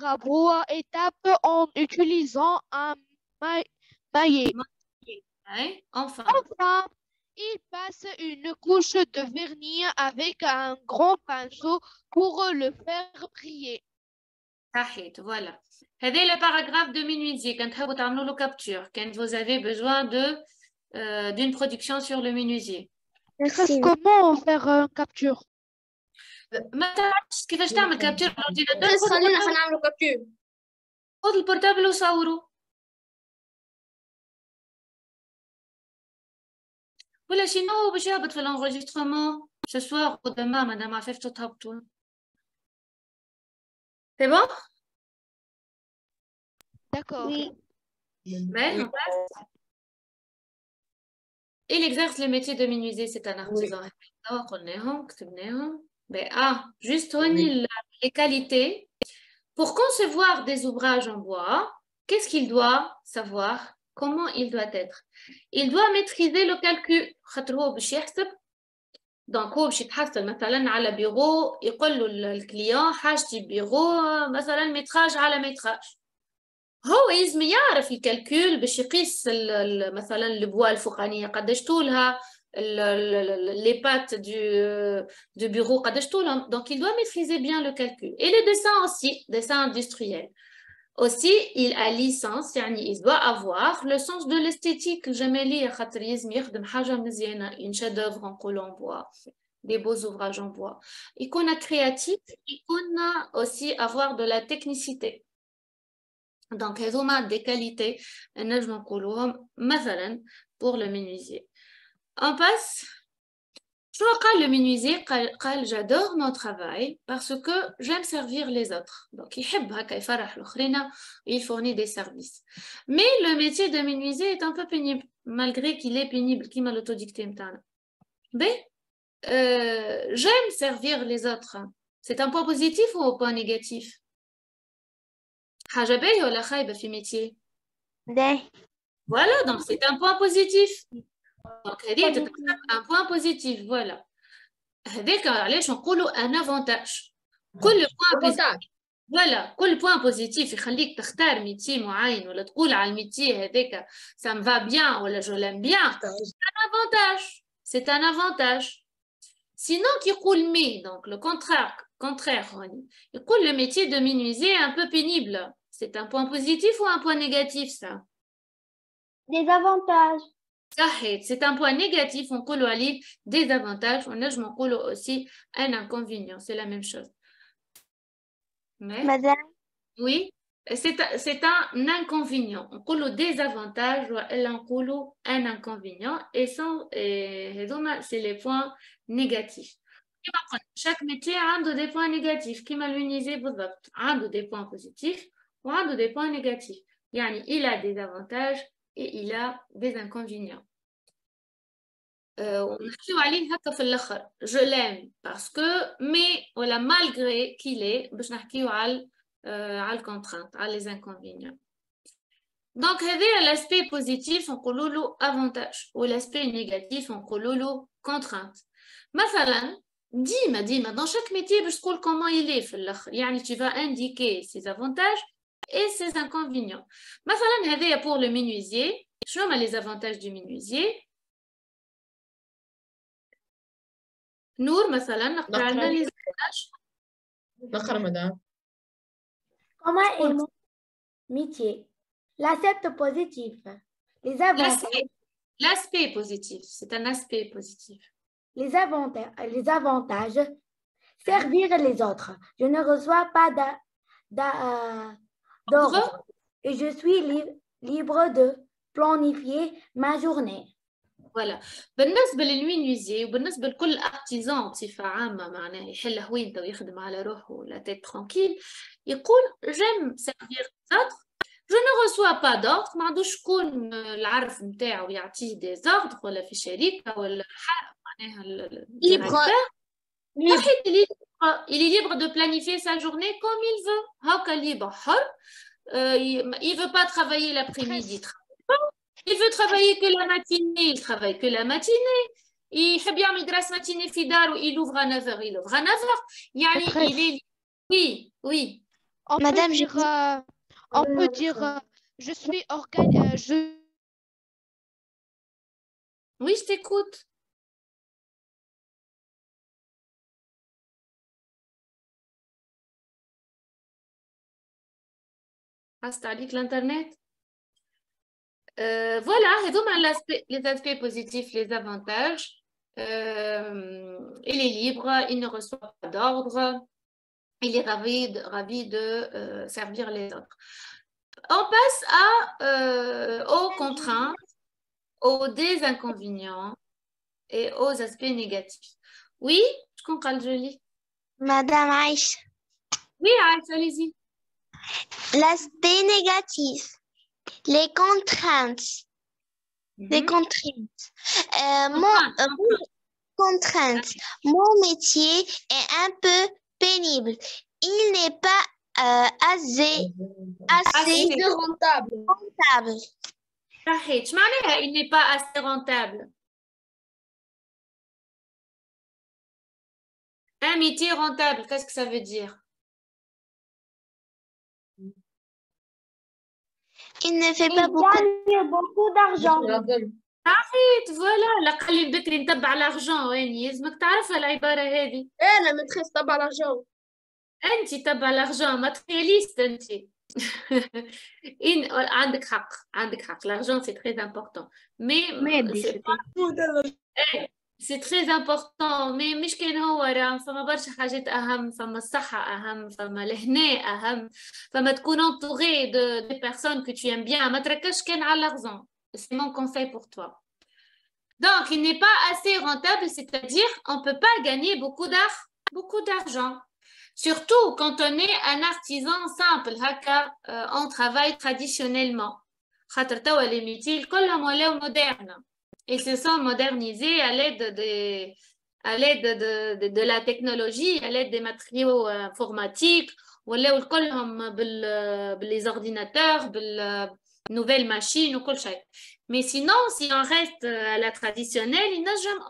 rabot à étape en utilisant un maillet. Enfin, il passe une couche de vernis avec un grand pinceau pour le faire briller. Voilà. C'est le paragraphe de menuisier. Quand vous avez le capture, quand vous avez besoin d'une production sur le menuisier. Comment faire une capture? ما تعرفش كيفاش تعمل كابتشر بالاورديناتور. بس خلينا نعملوا كابتشر. خذ البورتابل وصوروا. ولا شنو باش يهبط في الانغيسترومون ce soir ou demain madame عفاف تهبطوا. C'est bon? D'accord. Oui. Mais on passe. Il exerce le métier de menuisier, c'est un artisan. Juste les qualités. Pour concevoir des ouvrages en bois, qu'est-ce qu'il doit savoir? Comment il doit être? Il doit maîtriser le calcul. Donc, باش يتحصل مثلا على بيرو يقول له الكليون حاجتي بيرو مثلا متراج على متراج. هو لازم يعرف الكالكول باش يقيس مثلا البوا الفوقانيه قداش طولها les pattes du bureau قداش طولهم. Donc il doit maîtriser bien le calcul. Et le dessin aussi, dessin industriel. Aussi, il a licence, يعني il doit avoir le sens de l'esthétique. جمالية خاطر لازم يخدم حاجة مزيانة, une chef d'œuvre en colle en bois, des beaux ouvrages en bois. يكون créatif, يكون aussi avoir de la technicité. Donc, ils ont des qualités, pour le menuisier. On passe. Le menuisier dit j'adore mon travail parce que j'aime servir les autres. Donc, il fournit des services. Mais le métier de menuisier est un peu pénible, malgré qu'il est pénible, qui m'a l'autodicté. Mais j'aime servir les autres. C'est un point positif ou un point négatif? حاجة باهية ولا خايبة في métier? Voilà, donc c'est un point positif. Donc هذه تتحسب un point positif, voilà. هذاك علاش نقولوا un avantage. كل point positif. Voilà, كل point positif يخليك تختار métier معين ولا تقول على الميتي هذاك ça me va bien ولا je l'aime bien. C'est un avantage. C'est un avantage. Sinon, qui roule mais, donc le contraire, il le métier de menuisier est un peu pénible. C'est un point positif ou un point négatif, ça? Des avantages. C'est un point négatif, on coule des avantages, on a aussi un inconvénient, c'est la même chose. Mais, Madame, oui, c'est un inconvénient. On coule des avantages, on coule un inconvénient, et c'est les points négatifs. Chaque métier a des points négatifs. Qui m'a l'unisé, a des points positifs ou a des points négatifs. Il a des avantages et il a des inconvénients. Je l'aime parce que, mais voilà, malgré qu'il est, je n'ai le contrainte, les inconvénients. Donc, l'aspect positif, on dit avantage, ou l'aspect négatif, on dit contrainte. مثلا ديما dans chaque métier باش تقول comment il est في الاخر يعني tu vas indiquer ses avantages et ses inconvénients. مثلا هذايا pour le menuisier شنو هما les avantages du menuisier؟ نور مثلا نقرا لنا les avantages. نقرا مدام. Comment est mon métier? L'aspect positif. Les avantages. L'aspect positif, c'est un aspect positif. Les avantages, servir les autres. Je ne reçois pas d'ordre et je suis libre de planifier ma journée. Voilà. بالنسبة للمينوزي وبالنسبة لكل artisan بصفة عامة معناه يحل هوينته ويخدم على روحه la tête tranquille يقول j'aime servir les autres. Je ne reçois pas d'ordre. ما عندوش شكون العرف نتاعو يعطيه des ordres ولا في شركة ولا il est libre de planifier sa journée comme il veut. Il ne veut pas travailler l'après-midi. Il veut travailler que la matinée. Il travaille que la matinée. Il fait bien une grasse matinée fidèle. Il ouvre à 9h. Il ouvre à 9h. Il est... Oui, oui. Madame, on peut dire je suis Oui, je t'écoute. Installer l'internet. Voilà, les aspects positifs, les avantages. il est libre, il ne reçoit pas d'ordre, il est ravi de servir les autres. On passe aux contraintes, aux désinconvénients et aux aspects négatifs. Oui, je comprends le joli. Madame Aïcha. Oui, Aïcha, allez-y. L'aspect négatif, les contraintes. Les contraintes. Mon métier est un peu pénible. Il n'est pas assez rentable. صحيح. معناها il n'est pas assez rentable. Un métier rentable, qu'est-ce que ça veut dire? Il ne fait pas gagne beaucoup d'argent. صحيح voilà الأقل البكري نتبع l'argent وين يلزمك تعرفها العبارة هذه. أنا متخيل تبع l'argent. أنت تبع l'argent matérialiste أنت. عندك حق l'argent c'est très important mais c'est très important mais مش كان هو راه فما برشا حاجات أهم فما الصحة أهم فما الهناء أهم فما تكون entouré de personnes que tu aimes bien ما تركزش كان على l'argent. C'est mon conseil pour toi. Donc, il n'est pas assez rentable, c'est-à-dire on ne peut pas gagner beaucoup d'argent. Surtout quand on est un artisan simple, on travaille traditionnellement. Les métiers modernes. Ils se sont modernisés à l'aide de la technologie, à l'aide des matériaux informatiques, les ordinateurs, nouvelles machines ou quoi chose. Mais sinon, si on reste à la traditionnelle,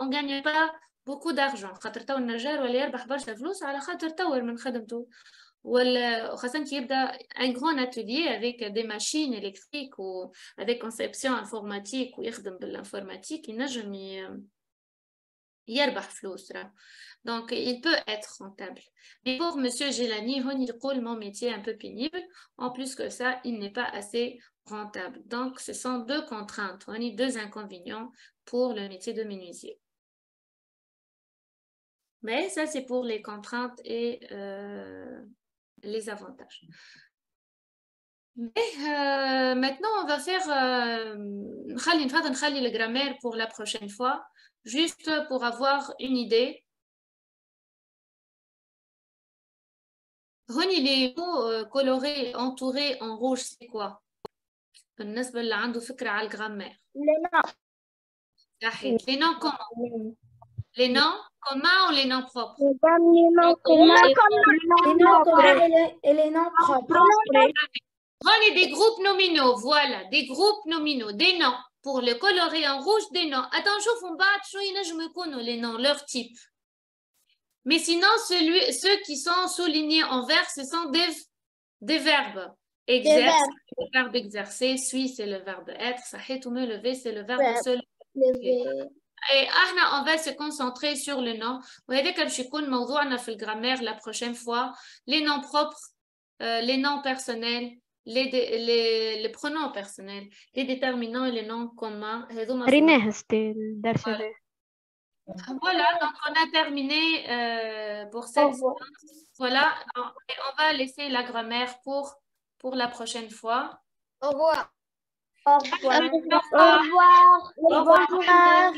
on ne gagne pas beaucoup d'argent. خاطر تو النجار ولا يربح برشا فلوس على خاطر طور من خدمته. وخاصة كي يبدا un grand atelier avec des machines électriques ou avec conception informatique ويخدم بالinformatique ينجم يربح فلوس. Donc, il peut être rentable. Mais pour M. Gélani, on y coule mon métier un peu pénible. En plus que ça, il n'est pas assez rentable. Donc, ce sont deux contraintes, on a deux inconvénients pour le métier de menuisier. Mais ça, c'est pour les contraintes et les avantages. Mais maintenant, on va faire le grammaire pour la prochaine fois, juste pour avoir une idée. هوني les mots colorés entourés en rouge, c'est quoi? بالنسبة اللي عنده فكرة على الجرامير. Les noms communs. Les noms communs ou les noms propres? Les noms communs et les noms propres. Prenez des groupes nominaux, voilà, des groupes nominaux, des noms. Pour le colorer en rouge, des noms. Attention, on va les noms, leur type. Mais sinon, ceux qui sont soulignés en vert, ce sont des verbes. Exerce, le verbe exercer, suis, c'est le verbe être, sahit ou me lever, c'est le verbe se lever. Et on va se concentrer sur le nom. وهذا كان يكون موضوعنا في الجرامير la prochaine fois. Les noms propres, les noms personnels, les pronoms personnels, les déterminants et les noms communs. Voilà, donc on a terminé pour cette séance. Voilà, et on va laisser la grammaire pour la prochaine fois. Au revoir. Au revoir. Au revoir.